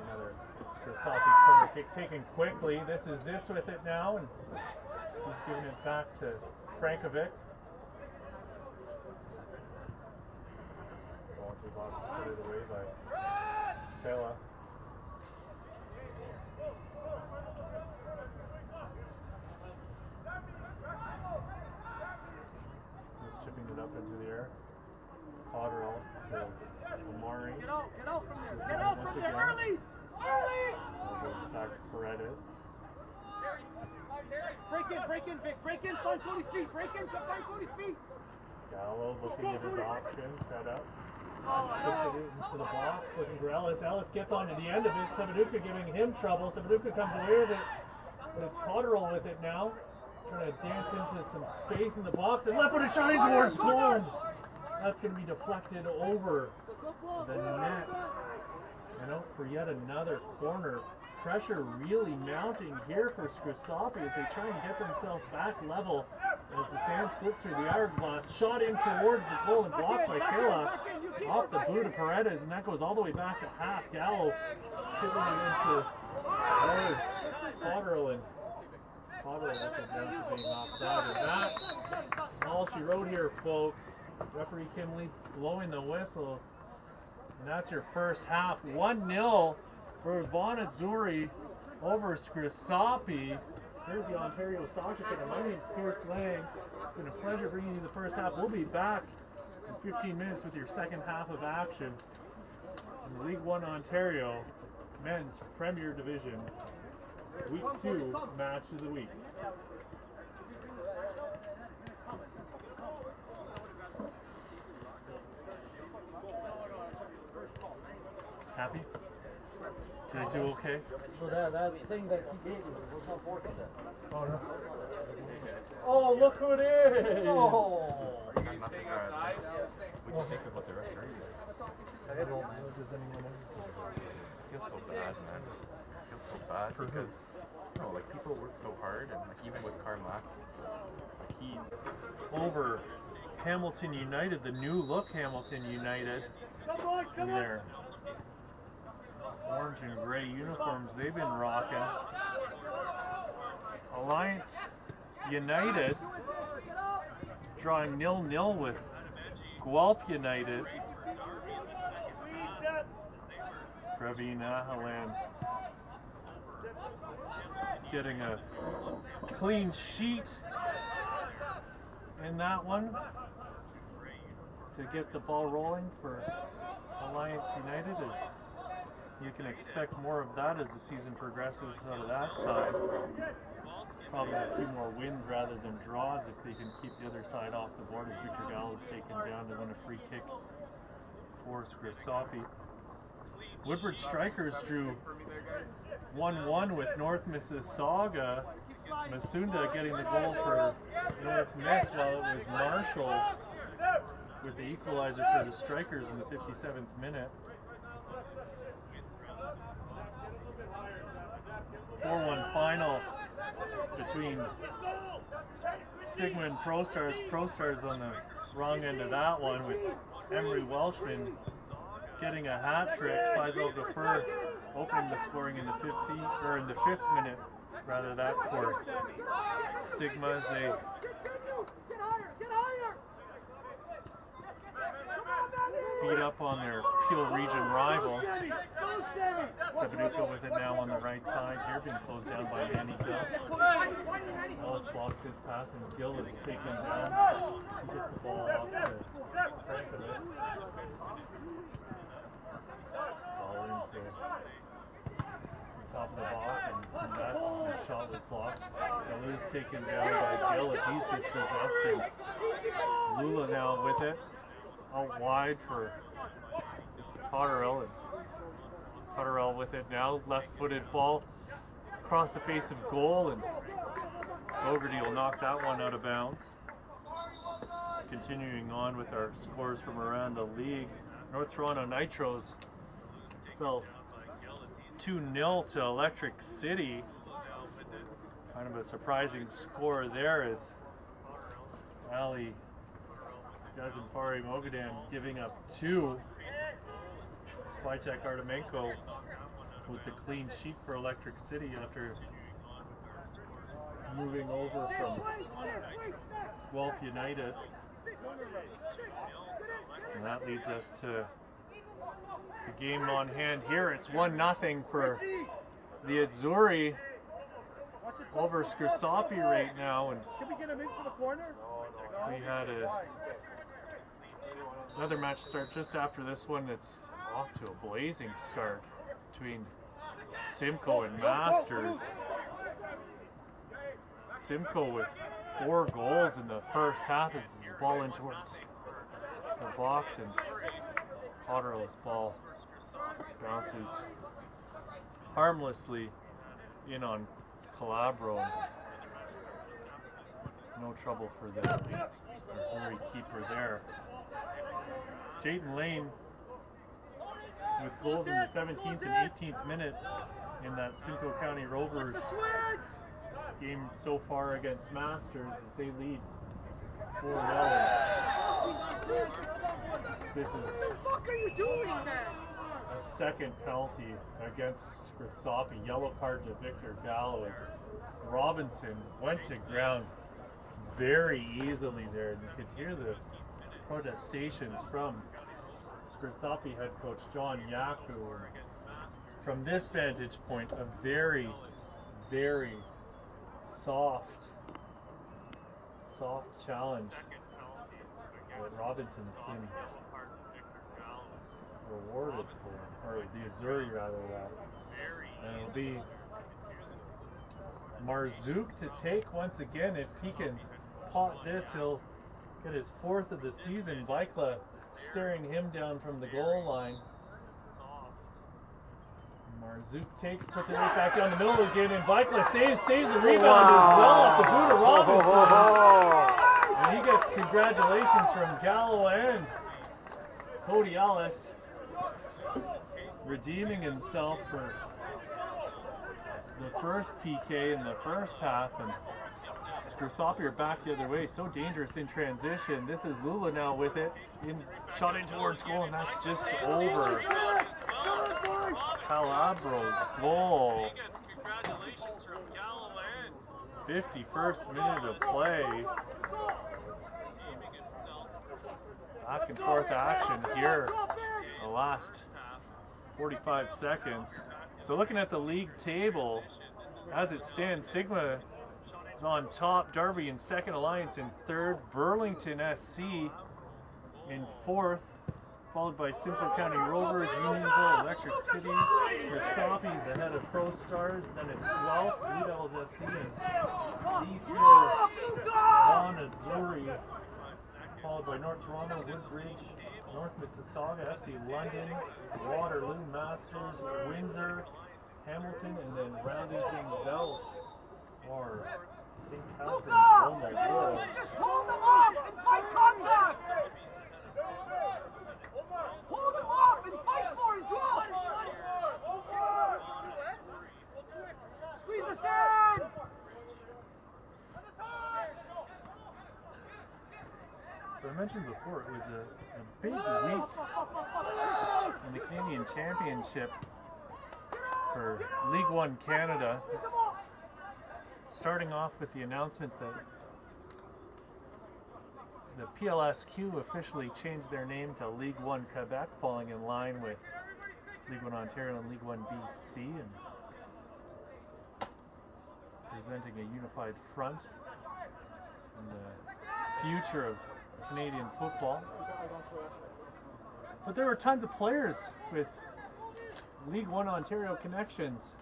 Another Scrosoppi corner kick taken quickly. This is this with it now, and he's giving it back to Frankovic. Going to the box, put it away by Taylor. He's chipping it up into the air. Potterill to Amari. Get out from there! Get out from there! Early! Goes back to Paredes. Break in, Vic, break in, find Cody's feet, find Cody's feet! Gallo looking at his options, set up. Puts it into the box, looking for Ellis. Ellis gets onto the end of it. Savaduka giving him trouble. Savaduka comes away with it, but it's Potterill with it now. Trying to dance into some space in the box, and left footed shot in towards goal. And that's going to be deflected over the net. And out for yet another corner. Pressure really mounting here for Scrosoppi as they try and get themselves back level as the sand slips through the hourglass. Shot in towards the goal and blocked by Kayla off the boot of Paredes, and that goes all the way back to half. Gallo chipping it into towards Potterill, and Potterill was down for being offside. And that's all she wrote here, folks. Referee Kim Lee blowing the whistle. And that's your first half. 1-0 for Vaughan SC over Scrosoppi. Here's the Ontario Soccer Center. My name is Pierce Lang. It's been a pleasure bringing you the first half. We'll be back in 15 minutes with your second half of action in the League One Ontario Men's Premier Division Week 2 Match of the Week. Happy? Did I do okay? So that thing that he gave you was not working then. Oh no. Oh, look who it is! Oh! What do you think about the referee? I don't know, man. Does anyone know? I feel so bad, man. I feel so bad because like people work so hard, and like even with Carm last week, like he over Hamilton United, the new look Hamilton United, in their orange and gray uniforms they've been rocking. Alliance United drawing 0-0 with Guelph United. Praveen Ahalan getting a clean sheet in that one to get the ball rolling for Alliance United. As you can expect more of that as the season progresses out of that side. probably a few more wins rather than draws if they can keep the other side off the board as Victor Gallo is taken down to win a free kick for Scrosoppi. Woodward Strikers drew 1-1 with North Mississauga. Masunda getting the goal for North Miss, while it was Marshall with the equalizer for the Strikers in the 57th minute. 4-1 final between Sigma and ProStars. ProStars on the wrong end of that one with Emery Welshman getting a hat trick. Faisal Ghaffur opening the scoring in the 5th minute, rather, that for Sigma as they beat up on their Peel region rivals. Sabaduka with it now on the right side here, being closed down by Manny Gill. Ellis blocked his pass and Gill is taken down. He gets the ball off to Frank of it. Ball into the top of the box, and that shot was blocked. Gill is taken down by Gill as he's dispossessed, and Lula now with it. Out wide for Cotterell, and Cotterell with it now, left-footed ball across the face of goal, and Fogarty will knock that one out of bounds. Continuing on with our scores from around the league, North Toronto Nitros fell 2-0 to Electric City. Kind of a surprising score there as Ali Gazimpari Mogadan giving up 2. Spytek Artemenko with the clean sheet for Electric City after moving over from Guelph United. And that leads us to the game on hand here. It's 1-0 for the Azzurri over Scrosoppi right now. And can we get him in for the corner? we had another match start just after this one that's off to a blazing start between Simcoe and Masters. Simcoe with 4 goals in the first half as this ball in towards the box, and Cotterell's ball bounces harmlessly in on Calabro. No trouble for the Missouri keeper there. Jayton Lane with goals in the 17th and 18th minute in that Simcoe County Rovers game so far against Masters as they lead 4-0. This is a second penalty against Scrosoppi. Yellow card to Victor Gallo as Robinson went to ground very easily there. And you could hear the protestations from Scrosoppi head coach John Yaku. From this vantage point, a very, very soft challenge that Robinson's been rewarded for, or the Azzurri rather, that. And it'll be Marzouk to take once again. If he can pot this, he'll get his 4th of the season. Vikla staring him down from the goal line. Marzouk takes, puts it right back down the middle again, and Vikla saves the rebound as well off the boot of Robinson. And he gets congratulations from Gallo and Cody Ellis, redeeming himself for the first PK in the first half. And Scrosoppi are back the other way. So dangerous in transition. This is Lula now with it. Shot in towards goal, and that's just over. Calabro's goal. 51st minute of play. Back and forth action here. The last 45 seconds. So looking at the league table, as it stands, Sigma is on top, Darby in second, Alliance in third, Burlington SC in 4th, followed by Simcoe County Rovers, Unionville, Electric City, Scrosoppi ahead of Pro Stars, then it's Guelph, Blue Devils FC, and these here, Vaughan SC, followed by North Toronto, Woodbridge, North Mississauga, FC London, Waterloo, Masters, Windsor, Hamilton, and then rounding things out are St. Catharines, Roma, Just hold them up and fight contact! Hold them up and fight for it as well! Squeeze us in! So I mentioned before, it was a big week in the Canadian Championship for League One Canada, starting off with the announcement that the PLSQ officially changed their name to League One Quebec, falling in line with League One Ontario and League One BC, and presenting a unified front in the future of Canadian football. But there were tons of players with League One Ontario connections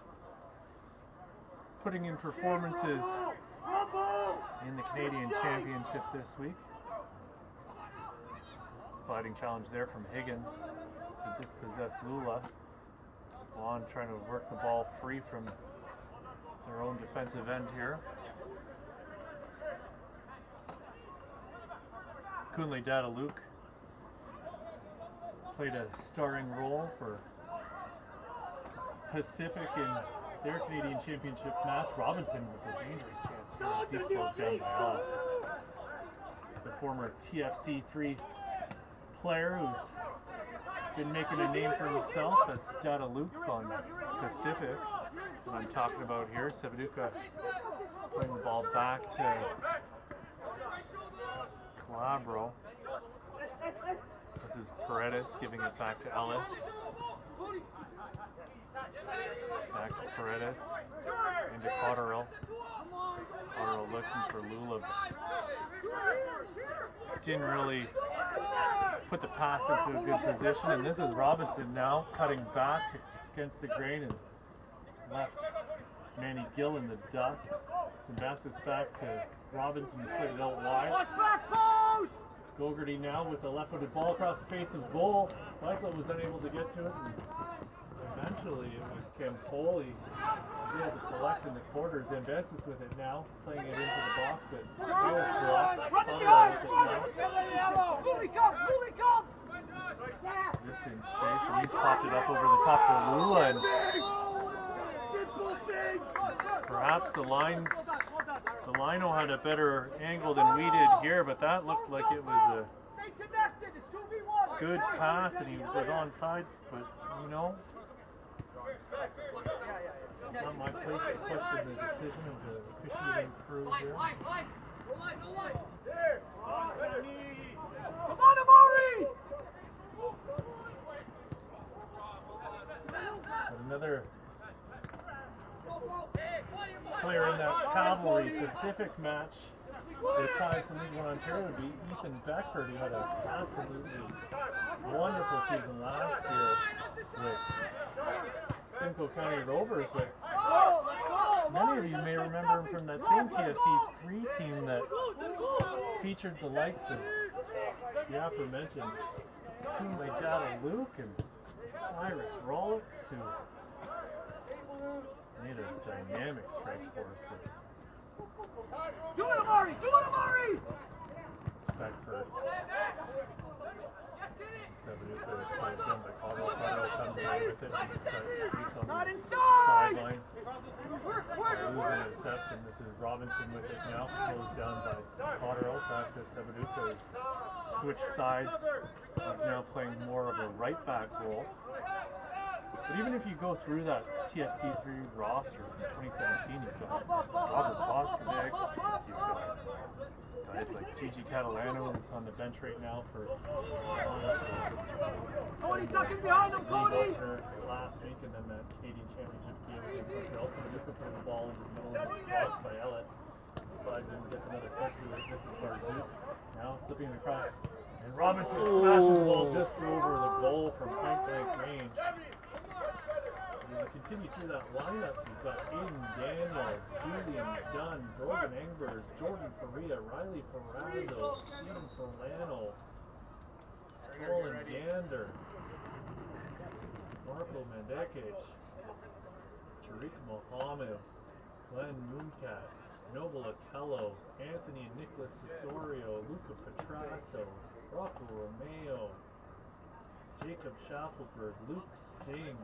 putting in performances in the Canadian Championship this week. Sliding challenge there from Higgins to dispossess Lula. Vaughan trying to work the ball free from their own defensive end here. Kunle Dadaluk played a starring role for Pacific in their Canadian Championship match. Robinson with a dangerous chance here as he's closed down by Ellis. The former TFC3 player who's been making a name for himself. That's Dadaluk on Pacific that I'm talking about here. Sevaduka playing the ball back to Calabro. This is Paredes giving it back to Ellis. Back to Paredes. Into Cotterill. Cotterill looking for Lula. Didn't really put the pass into a good position. And this is Robinson now cutting back against the grain and left Manny Gill in the dust. Sebastius back to Robinson, who's put it out wide. Gogarty now with the left-footed ball across the face of goal. Michael was unable to get to it, and eventually it was Campoli able to collect in the quarters. Zambesis with it now, playing it into the box, but Gill's blocked. Conrad with it now. This in space, and he's popped it up over the top to Lula, and perhaps the L1O had a better angle than we did here, but that looked like it was a good pass, and he was onside, but you know, it's not my place to question the decision of the officiating crew here. Come on, Amari! But another player in that Cavalry Pacific match that ties to League One Ontario would be Ethan Beckford, who had an absolutely wonderful season last year with Simcoe County Rovers, but many of you may remember him from that same TFC3 team that featured the likes of the aforementioned Kunle Dadaluk and Cyrus Rollix, who made a dynamic strike force with Do it, Amari! Do it, Amari! Beckford. Sevaduka plays in, but Cotterill comes away with it. He's on Not the inside! sideline. Losing interception. This is Robinson with it now. Closed down by Cotterill. Back to Sevaduka. Switched sides. He's now playing more of a right back role. But even if you go through that TFC3 roster from 2017, you've got Robert Boskovic, you've got guys like Gigi Catalano, who's on the bench right now for Cody, tuck it behind him, Cody! last week, and then that Canadian Championship game against Montreal. So just put the ball in the middle of the blocked by Ellis. Slides in, gets another cut to it. This is Barzouk now slipping across And Robinson smashes the ball just over the goal from point blank range. As we continue through that lineup, we've got Aiden Daniels, Julian Dunn, Brogan Engbers, Jordan Faria, Riley Ferrazzo, Stephen Polano, Colin Gander, Marco Mendekic, Tariq Mohammed, Glenn Mooncat, Noble Akello, Anthony and Nicholas Cesario, Luca Petrasso, Rocco Romeo, Jacob Schaffelberg, Luke Singh,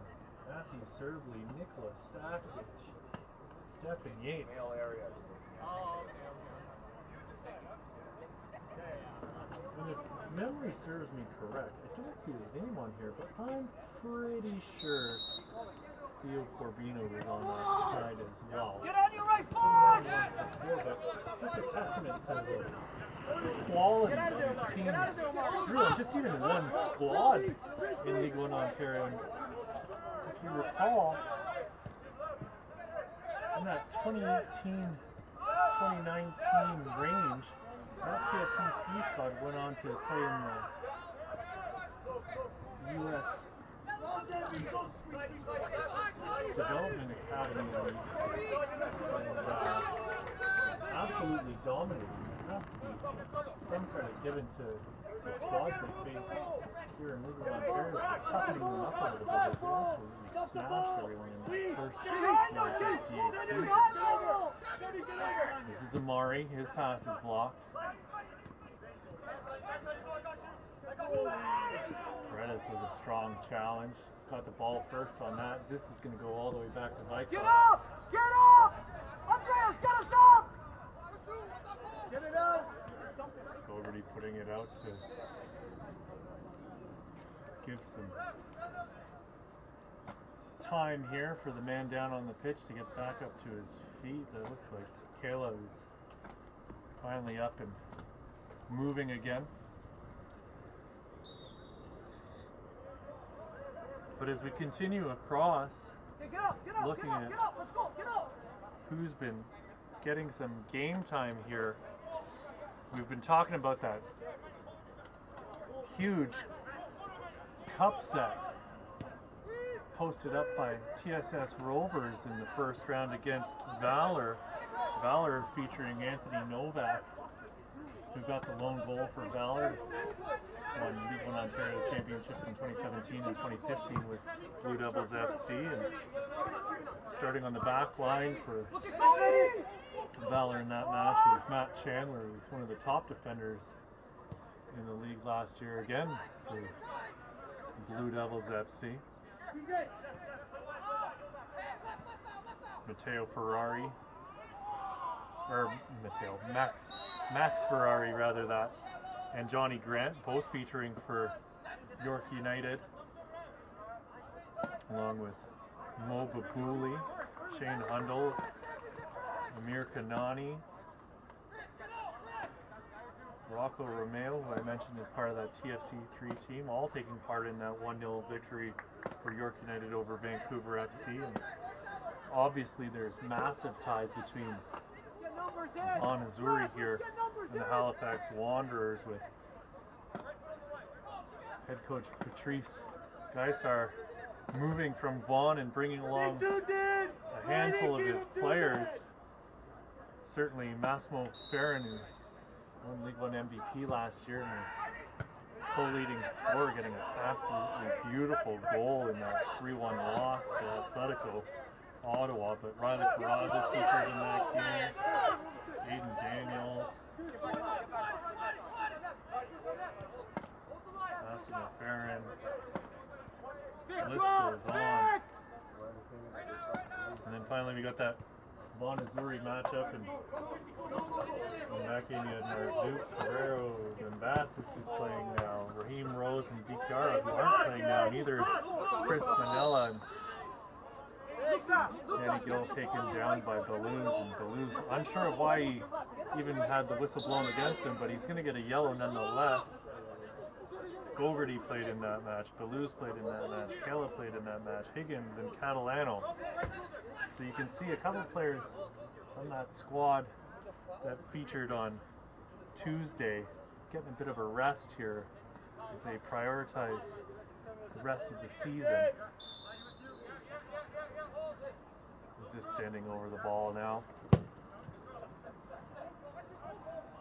Matthew Serbley, Nicholas Stackich, Stephen Yates. And if memory serves me correct, I don't see his name on here, but I'm pretty sure Theo Corbino was on that side as well. Get on your right foot! But it's just a testament to the quality of these teams. Really, just even one squad in League One Ontario. And if you recall, in that 2018-2019 range, that TFC3 squad went on to play in the U.S. Development Academy League and absolutely dominated. There has to be some credit given to the squads they face here in League One Ontario for toughening them up a little bit. They absolutely smashed everyone in the first USSGA season. This is Amari. His pass is blocked. Redis with a strong challenge. Got the ball first on that. This is going to go all the way back to Viking. Get up! Get up! Andreas, get us up! Get it out! Goverty putting it out to give some time here for the man down on the pitch to get back up to his feet. That looks like Kayla is finally up and moving again. But as we continue across, looking at who's been getting some game time here, we've been talking about that huge cup set posted up by TSS Rovers in the first round against Valor. Valor featuring Anthony Novak, who got the lone goal for Valor. Won League One Ontario Championships in 2017 and 2015 with Blue Devils FC, and starting on the back line for Valor in that match was Matt Chandler, who's one of the top defenders in the league last year again for Blue Devils FC. Max Ferrari rather, that, and Johnny Grant, both featuring for York United, along with Mo Babuli, Shane Hundle, Amir Kanani, Rocco Romeo, who I mentioned as part of that TFC3 team, all taking part in that 1-0 victory for York United over Vancouver FC. And obviously there's massive ties between Vaughan Azzurri here and the Halifax Wanderers, with head coach Patrice Geisar moving from Vaughan and bringing along a handful of his players. Certainly Massimo Ferrin, who won League One MVP last year and was co-leading scorer, getting an absolutely beautiful goal in that 3-1 loss to Atletico Ottawa. But Riley Ferrazzo featured in that game, Aiden Daniels, Massimo Ferrin, the list goes on. And then finally we got that Vaughan Azzurri matchup, and back in you had Narzouk, Ferrero, Gambassis, who's playing now, Raheem Rose and DiChiara, who aren't playing now. Neither is Chris Manella, and Danny Gill taken down by Ballouz, and Ballouz unsure of why he even had the whistle blown against him, but he's going to get a yellow nonetheless. Goverty played in that match, Ballouz played in that match, Kella played in that match, Higgins and Catalano. So you can see a couple players on that squad that featured on Tuesday getting a bit of a rest here as they prioritize the rest of the season. Is just standing over the ball now.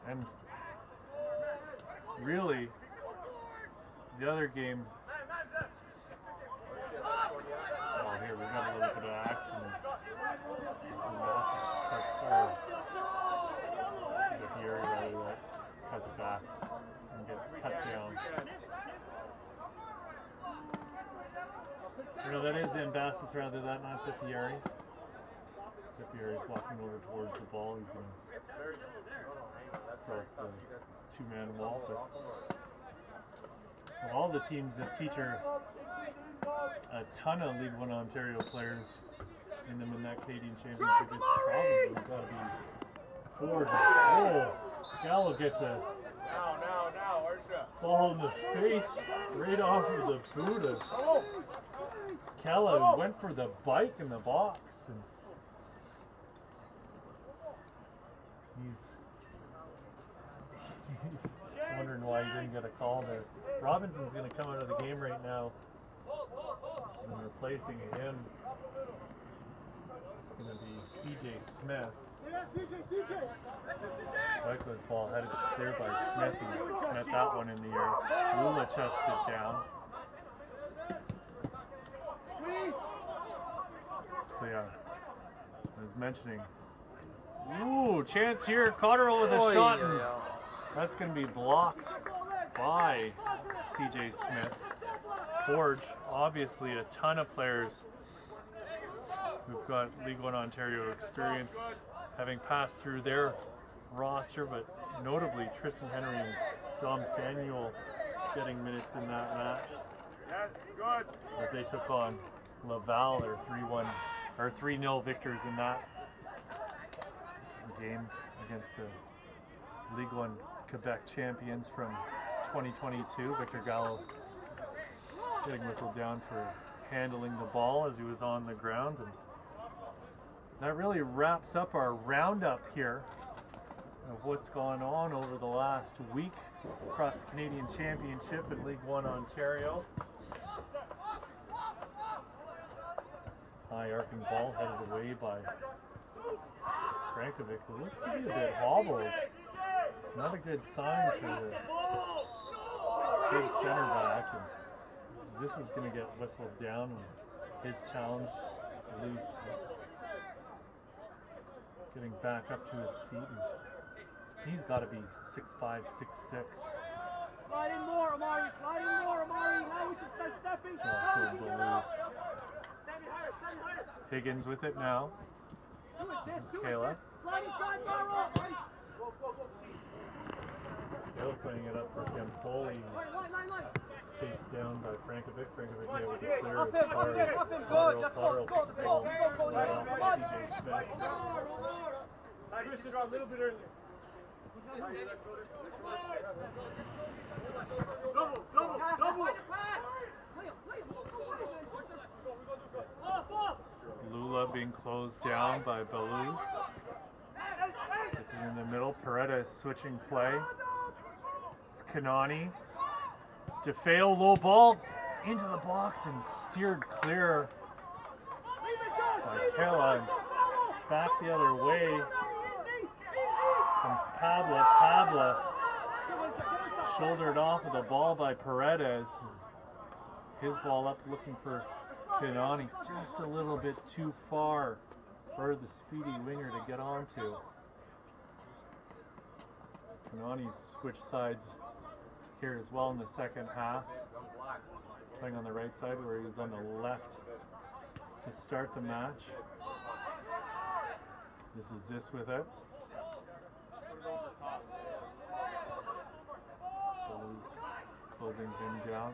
And really, the other game. Oh, here we got a little bit of action. Zahiri rather that cuts back and gets cut down. No, that is Ambassadors rather that, not Zahiri. Zahiri's walking over towards the ball. He's going to cross the two-man wall. But all the teams that feature a ton of League One Ontario players in them in that Canadian Championship, it's probably got to be Forge. Oh, Gallo gets a ball in the face right off of the boot of Kella, who went for the bike in the box. And he's wondering why he didn't get a call there. Robinson's going to come out of the game right now. And replacing him is going to be CJ Smith. Wycliffe's ball headed clear by Smith and met that one in the air. Lula chests it down. So yeah, I was mentioning. Ooh, chance here. Cotterill with a shot. And that's going to be blocked by CJ Smith. Forge, obviously a ton of players who've got League One Ontario experience, having passed through their roster, but notably Tristan Henry and Dom Samuel getting minutes in that match. As they took on Laval, their 3-1 or 3-0 victors in that game against the League One Quebec champions from 2022. Victor Gallo getting whistled down for handling the ball as he was on the ground. And that really wraps up our roundup here of what's gone on over the last week across the Canadian Championship in League One Ontario. High arcing ball headed away by Frankovic, who looks to be a bit hobbled. Not a good sign for the big center back. And this is going to get whistled down when his challenge loose. Getting back up to his feet. And he's got to be 6'5", 6'6". Slide in more, Amari. Slide in more, Amari. Now we can start stepping. Higgins with it now. This is Kayla. Slide inside, Maro. Still putting it up for Campoli. Chased down by Frankovic. Frankovic able to clear Up as him, far up as him, Cotterill. go, Cotterill go, puts the ball right off of CJ Smith. Just a little bit early. Double. Lula being closed down by Belouz. Gets it in the middle. Paredes switching play. It's Kanani. DeFeo low ball into the box and steered clear by Kela. Back the other way comes Pabla. Pabla shouldered off of the ball by Paredes. His ball up looking for Kanani, just a little bit too far for the speedy winger to get onto. Kanani's switched sides here as well in the second half. Playing on the right side where he was on the left to start the match. This is Zis with it. Closing him down.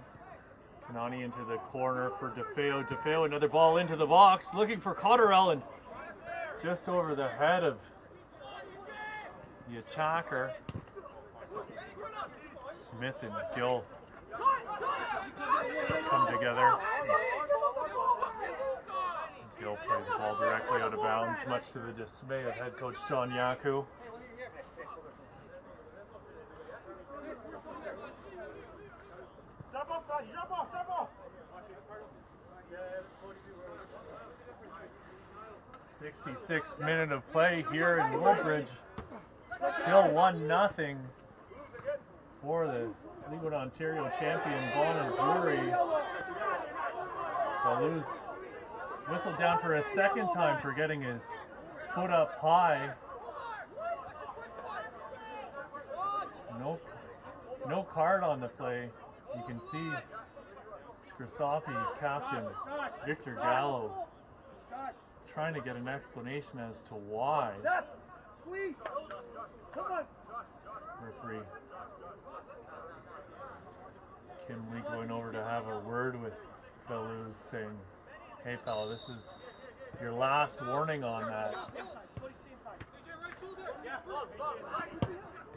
Kanani into the corner for DeFeo. DeFeo, another ball into the box, looking for Cotterill, and just over the head of the attacker. Smith and Gill come together. Gill plays the ball directly out of bounds, much to the dismay of head coach John Yaku. 66th minute of play here in Woodbridge. Still 1-0 for the League One Ontario champion Vaughan SC. Ballou's whistled down for a second time for getting his foot up high. No card on the play. You can see Scrosoppi captain Victor Gallo trying to get an explanation as to why. Squeeze! Come on! Referee Kim Lee going over to have a word with Ballou, saying, "Hey fella, this is your last warning on that."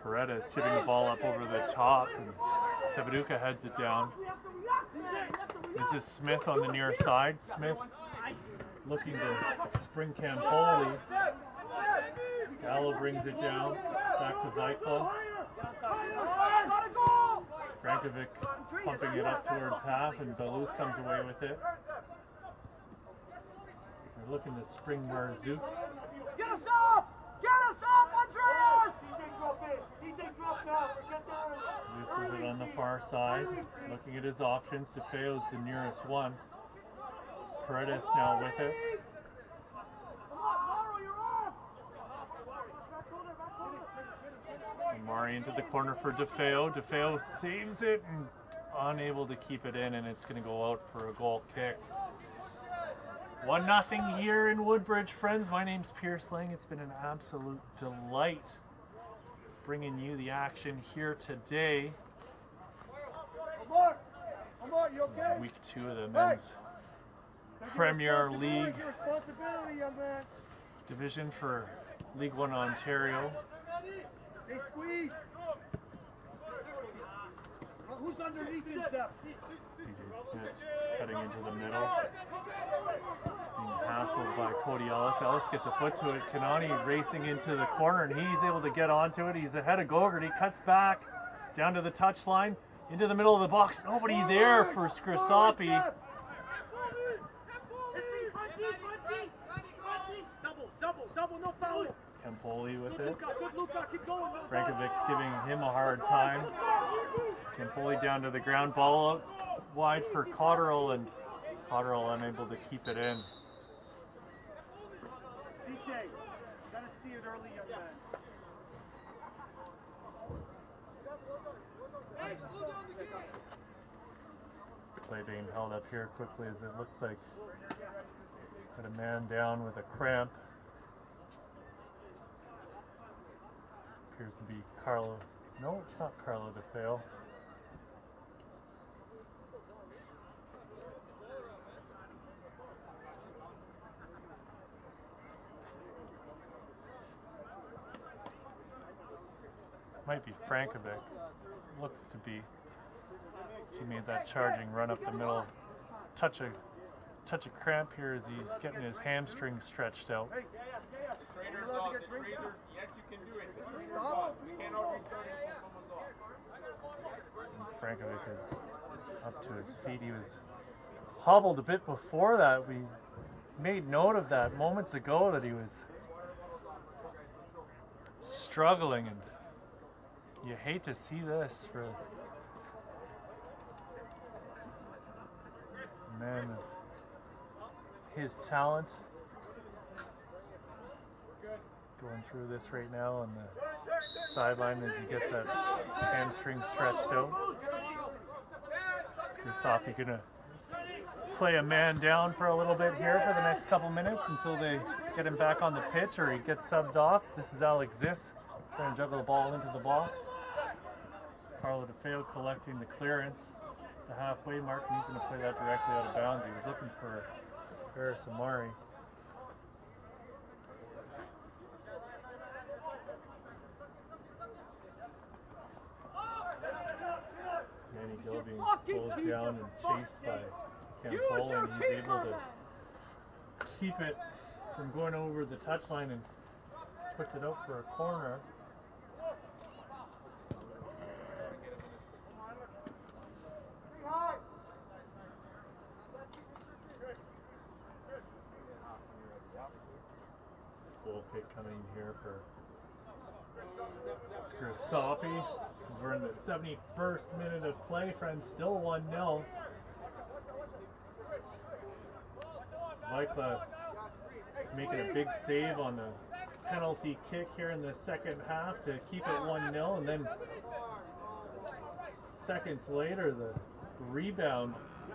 Paredes tipping the ball up over the top, and Sebaduka heads it down. This is Smith on the near side. Smith looking to spring Campoli. Gallo brings it down, back to Zyko. Frankovic pumping it up towards half, and Balous comes away with it. They're looking to spring Marzouk. Get us off! Get us off, Andreas! Zeus with it on the far side, looking at his options. DeFeo's the nearest one. Paredes now with it. Amari into the corner for DeFeo. DeFeo saves it and unable to keep it in, and it's going to go out for a goal kick. 1-0 here in Woodbridge, friends. My name's Pierce Lang. It's been an absolute delight bringing you the action here today. Omar, you okay? Week 2 of the men's Premier League division for League One Ontario. They squeeze. Who's underneath him, Zep? CJ Smith cutting into the middle. Being hassled by Cody Ellis. Ellis gets a foot to it. Kanani racing into the corner, and he's able to get onto it. He's ahead of Gogarty. Cuts back down to the touchline. Into the middle of the box. Nobody there for Scrosoppi. Double, no foul. Campoli with it. Good Luca, keep going. Frankovic giving him a hard time. Campoli down to the ground. Ball out wide for Cotterill, and Cotterill unable to keep it in. CJ, gotta see it early, young man. Play being held up here quickly as it looks like got a man down with a cramp. Appears to be Carlo. No, it's not Carlo DeFeo. Might be Frankovic. Looks to be. He made that charging run up the middle. Touch a cramp here as he's getting his hamstring stretched out. Hey, Trainers off, the freezer. Yes, you can do it. This is off. We cannot restart it until someone's off. Frankovic is up to his feet. He was hobbled a bit before that. We made note of that moments ago, that he was struggling, and you hate to see this for a man of his talent. Going through this right now on the sideline as he gets that hamstring stretched out. Scrosoppi gonna play a man down for a little bit here for the next couple minutes until they get him back on the pitch or he gets subbed off. This is Alex Ziss trying to juggle the ball into the box. Carlo DeFeo collecting the clearance, the halfway mark, and he's going to play that directly out of bounds. He was looking for Ferris Amari. Manny Gill being pulled down and chased by Campoli, and he's able to keep it from going over the touchline and puts it out for a corner. coming here for Scrosoppi. As we're in the 71st minute of play, friends. Still 1-0. Michael making a big save on the penalty kick here in the second half to keep it 1-0, and then seconds later the rebound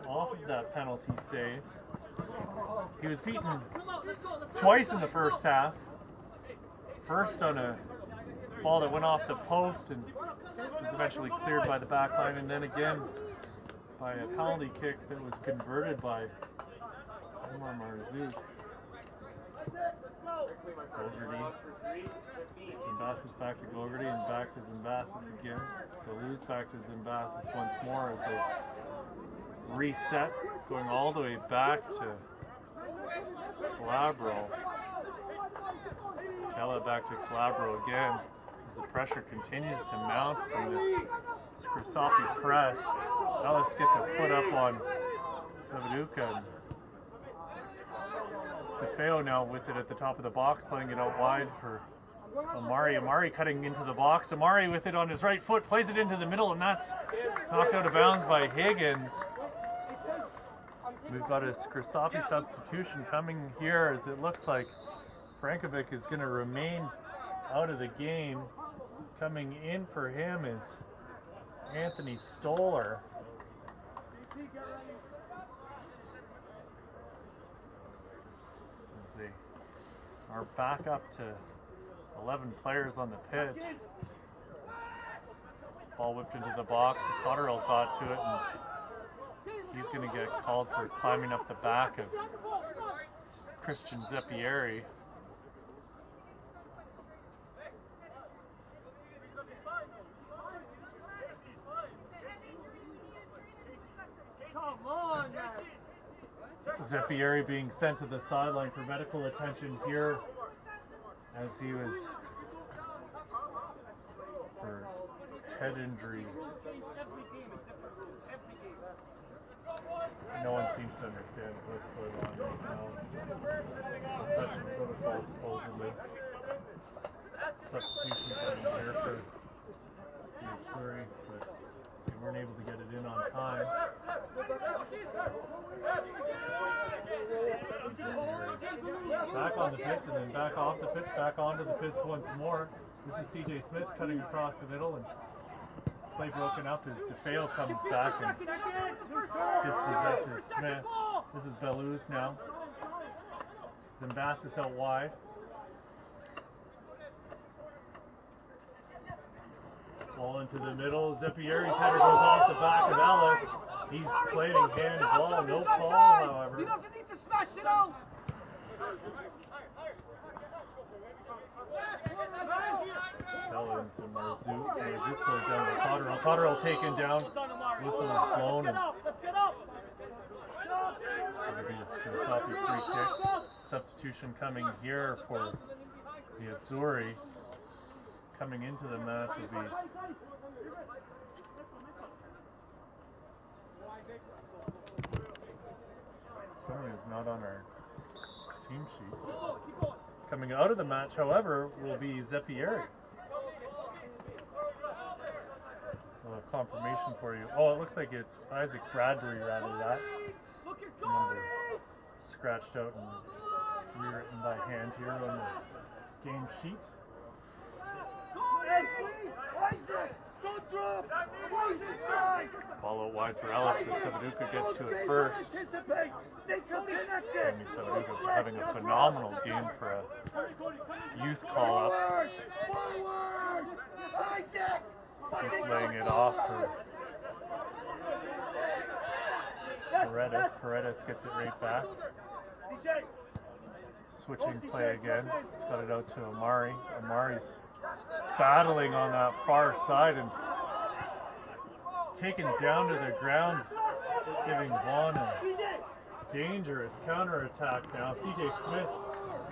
off of that penalty save. He was beaten twice in the first half. First on a ball that went off the post and was eventually cleared by the back line, and then again by a penalty kick that was converted by Marzouk. Gogarty. Zimbassis back to Gogarty and back to Zimbassis again. Baloo's back to Zimbassis once more as they reset, going all the way back to Calabro. Kella back to Calabro again as the pressure continues to mount from this Scrosoppi press. Ellis gets a foot up on Savaduka. DeFeo now with it at the top of the box, playing it out wide for Amari. Amari cutting into the box. Amari with it on his right foot, plays it into the middle, and that's knocked out of bounds by Higgins. We've got a Scrosoppi substitution coming here, as it looks like Frankovic is going to remain out of the game. Coming in for him is Anthony Stoller. As they are back up to 11 players on the pitch. Ball whipped into the box. Cotterill got to it, and he's going to get called for climbing up the back of Christian Zeppieri. Zeppieri being sent to the sideline for medical attention here as he was for head injury. No one seems to understand what's going on right now. Concussion protocol supposedly. Substitution coming here for Missouri, but they weren't able to get it in on time. Back on the pitch and then back off the pitch, back onto the pitch once more. This is CJ Smith cutting across the middle, and play broken up as DeFeo comes back and dispossesses Smith. This is Bellows now. Zimbassis out wide. Ball into the middle. Zeppieri's header goes off the back of Ellis. He's playing handball, no call, however. He doesn't need to smash it out. Fell into Marzouk. Marzouk goes down to Cotterill. Cotterill taken down. Whistle is blown. And it'll be a Scrosoppi free kick. Substitution coming here for the Azzurri. Coming into the match will be someone who's not on our team sheet. Coming out of the match, however, will be Zeppieri. We'll have confirmation for you. Oh, it looks like it's Isaac Bradbury, rather, that number scratched out and rewritten by hand here on the game sheet. Don't drop! Squeeze inside! Ball out wide for Ellis, but Savaduka gets to it first. Stay connected! Jamie Savaduka having a phenomenal game for a youth call-up. Forward! Isaac! Just laying it off for Paredes. Paredes gets it right back. Switching play again. He's got it out to Amari. Amari's battling on that far side and taken down to the ground, giving Vaughan a dangerous counterattack now. CJ Smith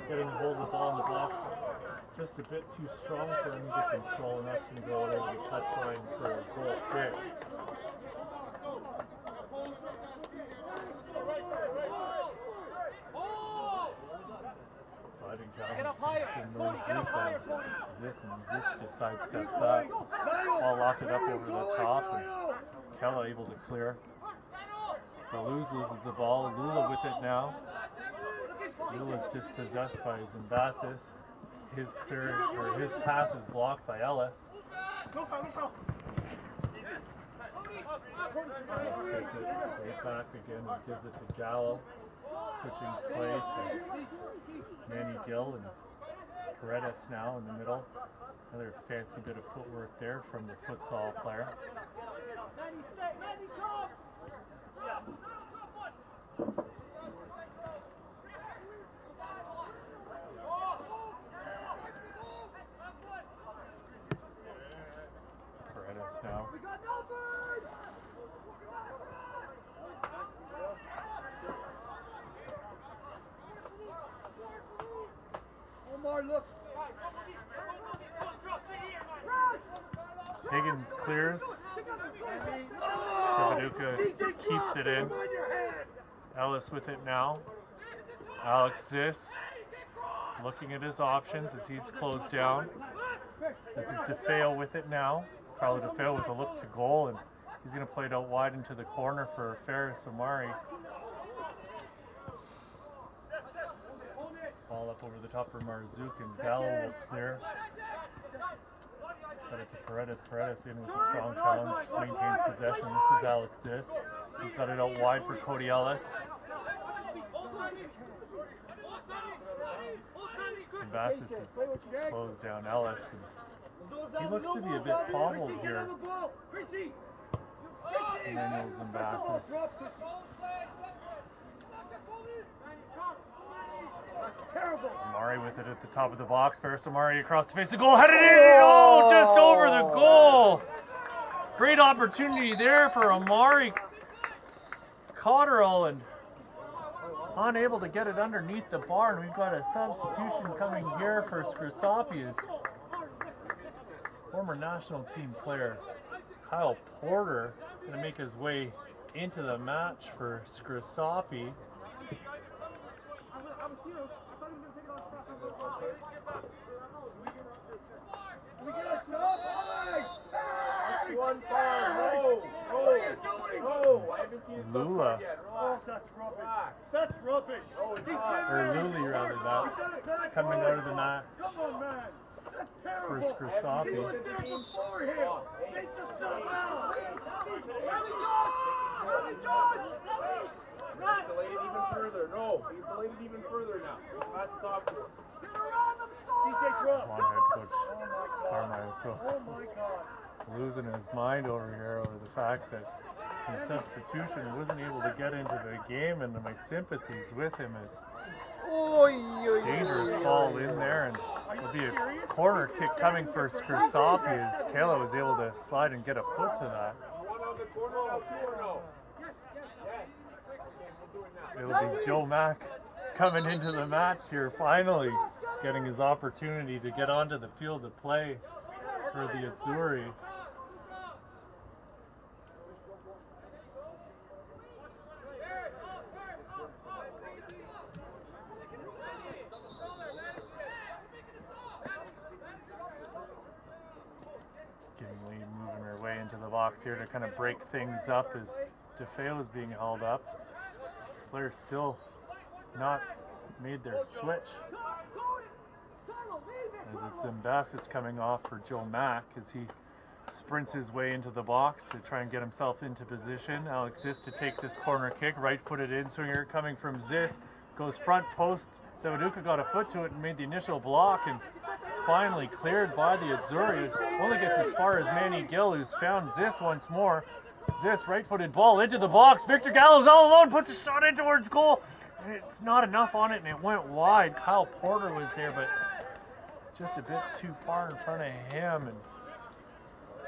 getting a hold of the ball in the box, just a bit too strong for him to control, and that's going to go over the touchline for a goal kick. Sliding down from Marzuka. Zis just sidesteps that. Ball lofted up over the top, and Kella able to clear. Baluz loses the ball. Lula with it now. Lula's just possessed by Zimbasis. His pass is blocked by Ellis. Gets it right back again and gives it to Gallo. Switching play to Manny Gill and Paredes now in the middle. Another fancy bit of footwork there from the futsal player. Paredes now. Look. Higgins clears. Sabaduka keeps it in. Ellis with it now. Alex Zis looking at his options as he's closed down. This is DeFeo with it now. Probably DeFeo with a look to goal, and he's going to play it out wide into the corner for Ferris Amari. Ball up over the top for Marzouk, and Gallo will clear. Got it to Paredes. Paredes in with a strong challenge, maintains possession. This is Alex Dis. He's got it out wide for Cody Ellis. Zimbasis has closed down Ellis. And he looks to be a bit hobbled here. Emmanuel Zimbasis. Terrible. Amari with it at the top of the box. Ferris Amari across the face of goal. Headed in. Oh, just over the goal. Great opportunity there for Amari Cotterill, and unable to get it underneath the bar. And we've got a substitution coming here for Scrosoppi. Is former national team player Kyle Porter going to make his way into the match for Scrosoppi. One far, no, what are you doing? no, I haven't seen it Lula. yet. Oh, that's rubbish. That's rubbish. Oh, Or Luli rather, that coming out of the mat Come on, man. That's for terrible. Scrosoppi. He was there before him. Make the sub now. He's delayed it even further. No, he's delayed it even further now. He's not stopped it. CJ drop. Come on, head coach Oh my God. Carmine. So Oh my God. losing his mind over here over the fact that his substitution wasn't able to get into the game, and my sympathies with him is dangerous ball in there, and there'll be a corner kick coming for Scrosoppi as Kayla was able to slide and get a foot to that. One on the corner now, too, or no? Yes. Okay, we'll do it now. It'll be Joe Mack coming into the match here, finally getting his opportunity to get onto the field to play for the Azzurri. Moving her way into the box here to kind of break things up as DeFeo is being held up. Players still not made their switch. As it's Zimbasis coming off for Joe Mack as he sprints his way into the box to try and get himself into position. Alex Zis to take this corner kick, right-footed in-swinger coming from Zis, goes front post. Savaduka got a foot to it and made the initial block, and it's finally cleared by the Azzurri. Only gets as far as Manny Gill, who's found Zis once more. Zis, right-footed ball into the box. Victor Gallo's all alone, puts a shot in towards goal. And it's not enough on it, and it went wide. Kyle Porter was there, but just a bit too far in front of him. And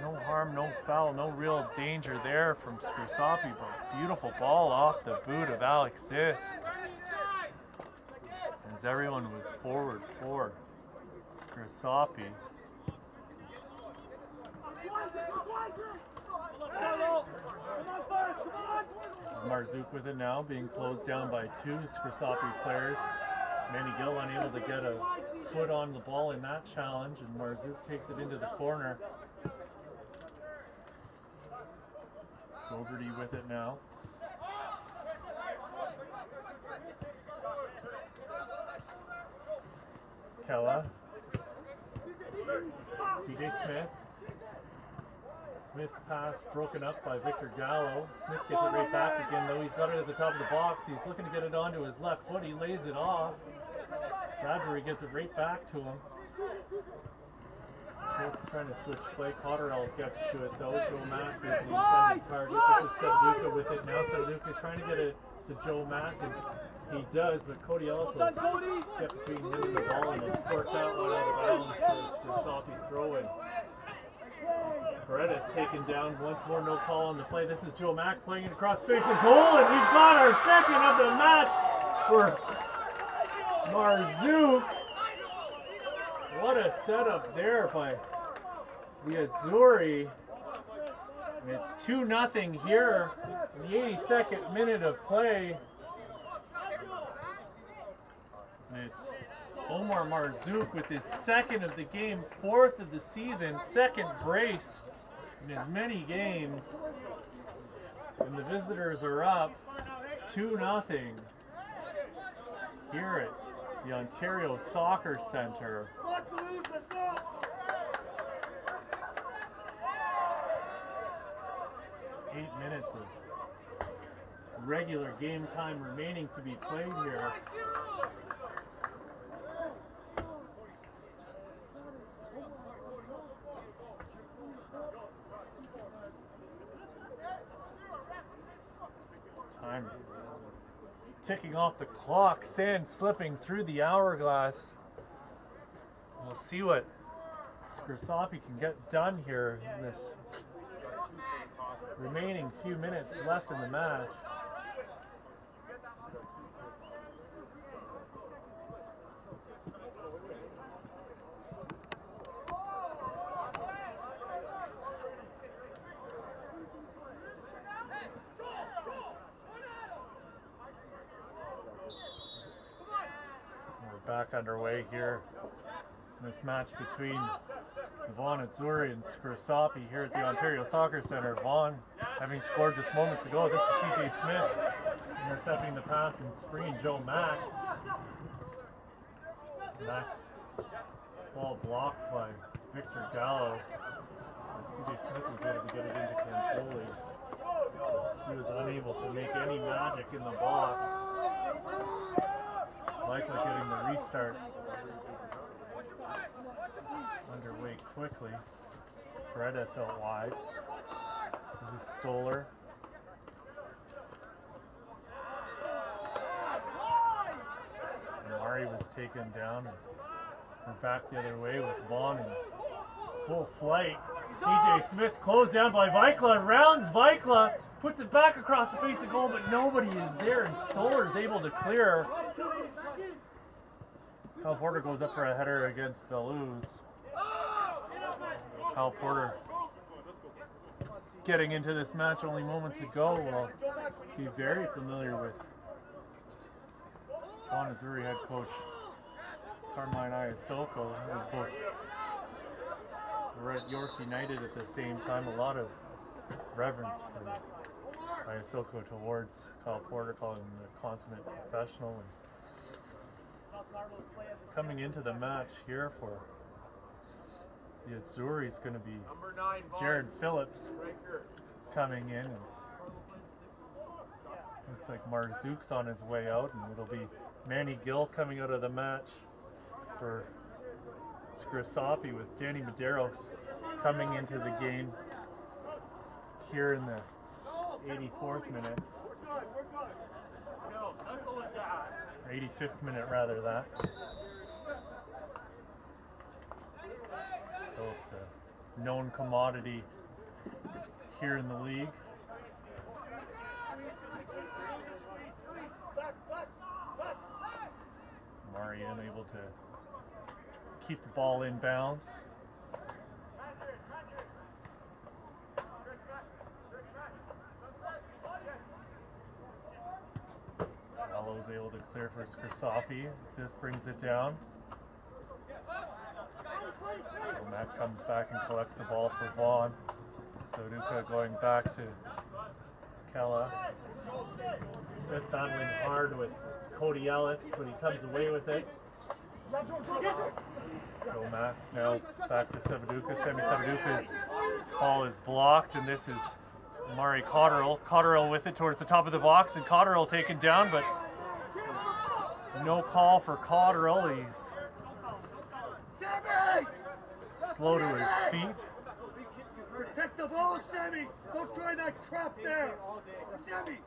no harm, no foul, no real danger there from Scrosoppi, but beautiful ball off the boot of Alex Zis. As everyone was forward for Scrosoppi. Marzouk with it now, being closed down by two Scrosoppi players. Manny Gill unable to get a foot on the ball in that challenge, and Marzouk takes it into the corner. Gogarty with it now. Kella. CJ Smith. Smith's pass broken up by Victor Gallo. Smith gets it right back again, though. He's got it at the top of the box. He's looking to get it onto his left foot. He lays it off. Bradbury gets it right back to him. Smith trying to switch play. Cotterell gets to it, though. Joe Mack is the intended target. This is Seduka with it now. Seduka trying to get it to Joe Mack, and he does, but Cody Ellis will get between him and the ball, and he'll squirt that one out of bounds for his Scrosoppi throw-in. Paredes taken down once more, no call on the play. This is Joe Mack playing it across face of goal, and we've got our second of the match for Marzouk. What a setup there by the Azzurri. And it's 2-0 here in the 82nd minute of play. And it's Omar Marzouk with his second of the game, fourth of the season, second brace in as many games. And the visitors are up 2-0 here at the Ontario Soccer Centre. 8 minutes of regular game time remaining to be played here. Time ticking off the clock, sand slipping through the hourglass. We'll see what Scrosoppi can get done here in this remaining few minutes left in the match. We're back underway here in this match between Vaughan Azzurri and Scrosoppi here at the Ontario Soccer Centre. Vaughan, having scored just moments ago, this is CJ Smith intercepting the pass and screen Joe Mack. Mack's ball blocked by Victor Gallo. And CJ Smith was able to get it into Cantoli. He was unable to make any magic in the box. Likely getting the restart underway quickly. Paredes out wide. This is Stoller. Mari was taken down and we're back the other way with Vaughan in full flight. CJ Smith closed down by Vikla, rounds Vikla, puts it back across the face of goal, but nobody is there, and Stoller is able to clear. Kyle Porter goes up for a header against Velouz. Kyle Porter getting into this match only moments ago will be very familiar with Vaughan Azzurri head coach Carmine Iasoko, as both were at York United at the same time. A lot of reverence for Iasoko towards Kyle Porter, calling him a consummate professional. And coming into the match here for the Azzurri is going to be Jared Phillips coming in. And looks like Marzouk's on his way out, and it'll be Manny Gill coming out of the match for Scrosoppi, with Danny Medeiros coming into the game here in the 84th minute. Or 85th minute, rather, that. Phillips, a known commodity here in the league. Mari unable to keep the ball in bounds. Gallows was able to clear for Scrosoppi. Assist brings it down. So Matt comes back and collects the ball for Vaughan. Soduka going back to Kella. Smith battling hard with Cody Ellis, but he comes away with it. So Matt now back to Sabaduka. Sammy Sabaduka's ball is blocked, and this is Mari Cotterill. Cotterill with it towards the top of the box, and Cotterill taken down, but no call for Cotterill. He's slow to his feet. Protect the ball, Sammy! Don't try that crap there! Sammy!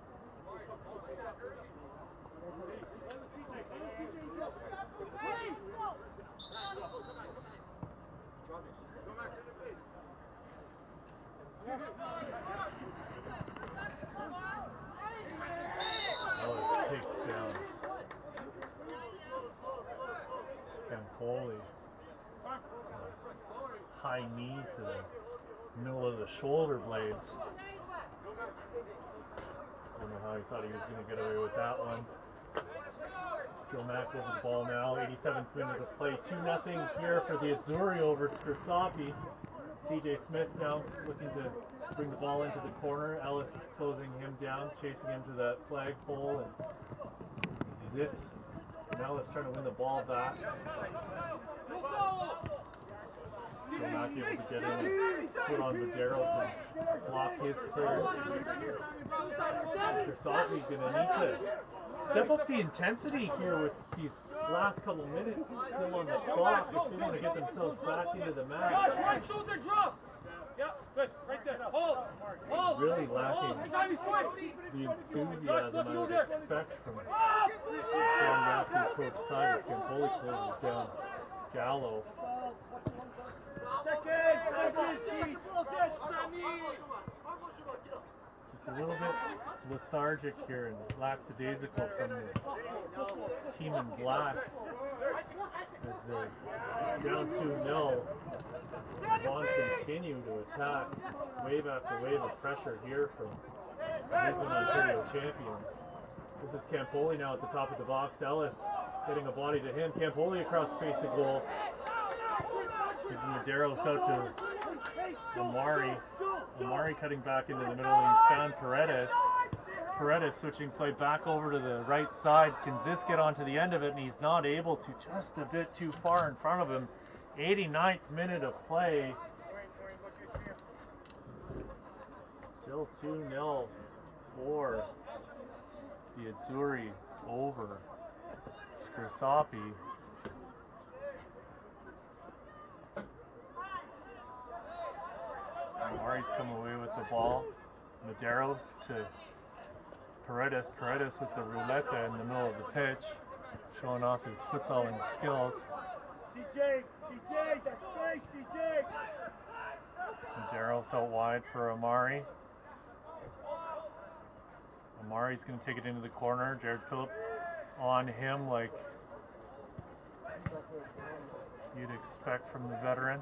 Ellis takes down Campoli. High knee to the middle of the shoulder blades. Don't know how he thought he was going to get away with that one. Joe Mack over the ball now. 87th minute of play. 2-0 here for the Azzurri over Scrosoppi. CJ Smith now looking to bring the ball into the corner. Ellis closing him down, chasing him to that flagpole, and this. And Ellis trying to win the ball back. Joe Mack able to get in and put on Medeiros and block his clearance. Scrosoppi gonna need to step up the intensity here with these last couple minutes still on the clock if they want to get themselves back into the match. Right shoulder drop! Yeah, good, right there. Hold! Hold! Really lacking the enthusiasm I would expect from John Yaku coach side as Campoli closes down Gallo. Second, seat! Just a little bit lethargic here and lackadaisical from this team in black as they're down 2-0. Vaughan continue to attack wave after wave of pressure here from Lisbon, Ontario champions. This is Campoli now at the top of the box. Ellis getting a body to him. Campoli across the face of goal. Using Medeiros out to Amari. Amari cutting back into the middle. He's found Paredes. Paredes switching play back over to the right side. Can Ziz get onto the end of it? And he's not able to, just a bit too far in front of him. 89th minute of play. Still 2-0 for the Azzurri over Scrosoppi. Amari's come away with the ball. Medeiros to Paredes. Paredes with the roulette in the middle of the pitch, showing off his futsaling skills. CJ, that's space, CJ! Medeiros out wide for Amari. Amari's going to take it into the corner. Jared Phillip on him like you'd expect from the veteran.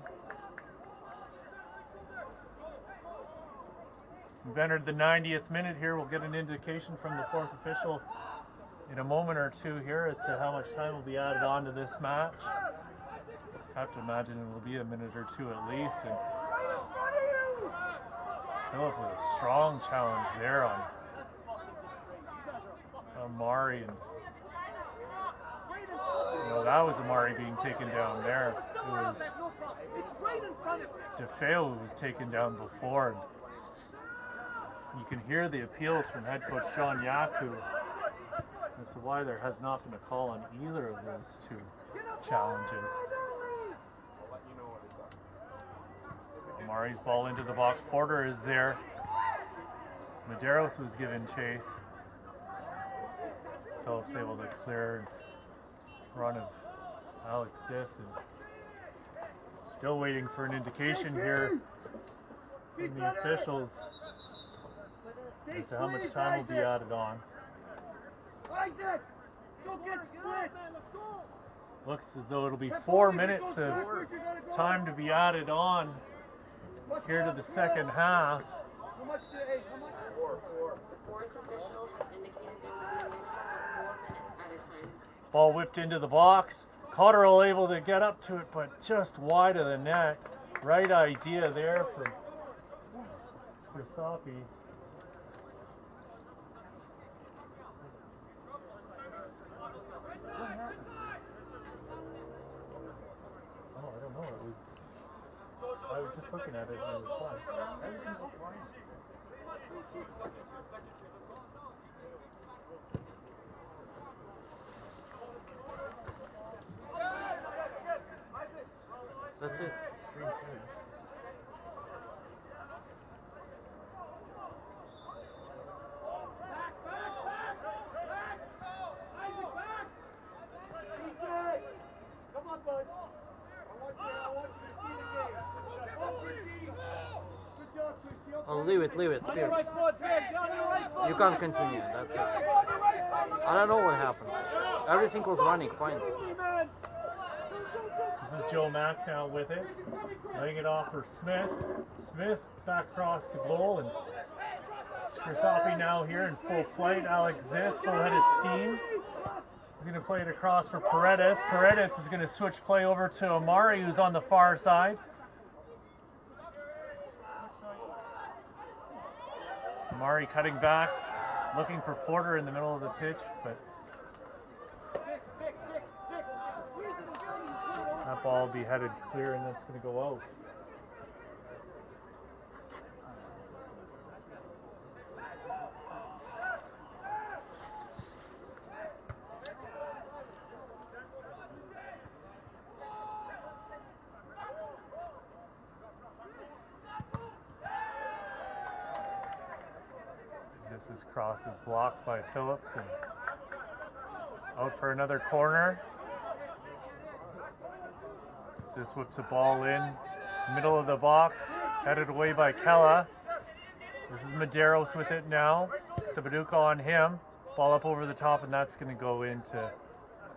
We've entered the 90th minute here. We'll get an indication from the fourth official in a moment or two here as to how much time will be added on to this match. I have to imagine it will be a minute or two at least. And Phillip with a strong challenge there on Amari. And that was Amari being taken down there. It was DeFeo who was taken down before. You can hear the appeals from head coach Sean Yaku as to why there has not been a call on either of those two challenges. Amari's ball into the box. Porter is there. Medeiros was given chase. Phillips able to clear in front of Alex Ziss, and still waiting for an indication here from the officials as to how much time will be added on. Isaac, don't get split. Looks as though it'll be 4 minutes of time to be added on here to the second half. How much? 4. The fourth official has indicated there will be a minimum of 4 minutes Ball whipped into the box. Cotterill able to get up to it, but just wide of the net. Right idea there from Scrosoppi. What happened? Oh, I don't know. I was just looking at it and it was fine. Everything's just fine. That's it. 3-3. Come on, bud. I want you to see the game. Oh, Chrissy. Good job, Chrissy. Oh, leave it, On your right foot, Greg. On your right foot. You can't continue, that's it. On your right foot. I don't know what happened. Everything was running fine. This is Joe Mack now with it. Laying it off for Smith. Smith back across the goal, and Scrosoppi now here in full flight. Alex Ziss, full head of steam. He's going to play it across for Paredes. Paredes is going to switch play over to Amari, who's on the far side. Amari cutting back, looking for Porter in the middle of the pitch, but that ball will be headed clear, and that's going to go out. This cross is blocked by Phillips and out for another corner. This whips the ball in, middle of the box, headed away by Kella. This is Medeiros with it now. Sabaduka on him. Ball up over the top, and that's going to go into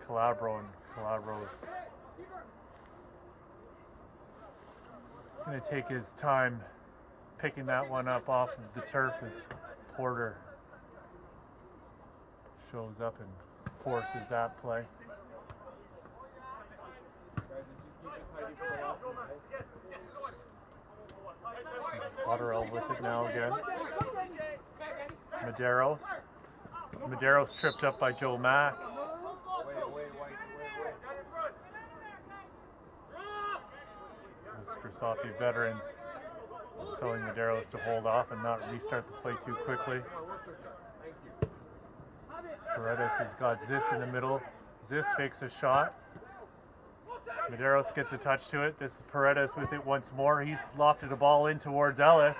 Calabro, and Calabro is going to take his time picking that one up off of the turf as Porter shows up and forces that play. This is Cotterill with it now again. Medeiros. Medeiros tripped up by Joe Mack. The Scrosoppi veterans telling Medeiros to hold off and not restart the play too quickly. Paredes has got Ziss in the middle. Ziss fakes a shot. Medeiros gets a touch to it. This is Paredes with it once more. He's lofted a ball in towards Ellis.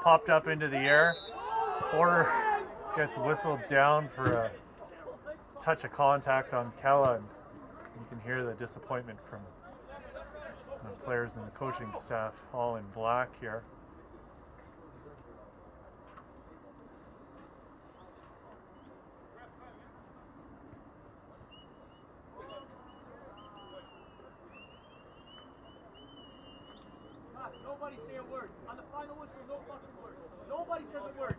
Popped up into the air. Porter gets whistled down for a touch of contact on Kella. And you can hear the disappointment from the players and the coaching staff all in black here. Nobody say a word. On the final whistle, no fucking word. Nobody says a word.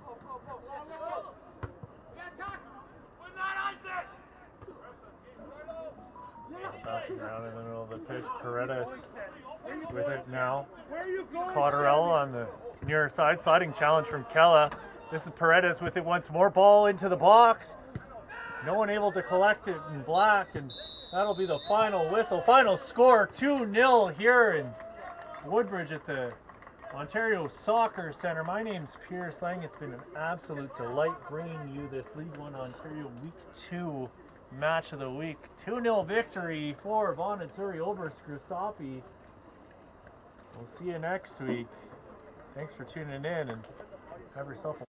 Bouncing around in the middle of the pitch. Paredes with it now. Cotterill on the near side. Sliding challenge from Kella. This is Paredes with it once more. Ball into the box. No one able to collect it in black, and that'll be the final whistle. Final score 2-0 here in Woodbridge at the Ontario Soccer Centre. My name's Pierce Lang. It's been an absolute delight bringing you this League One Ontario Week 2 match of the week. 2-0 victory for Vaughan and Surrey over Scrosoppi. We'll see you next week. Thanks for tuning in, and have yourself a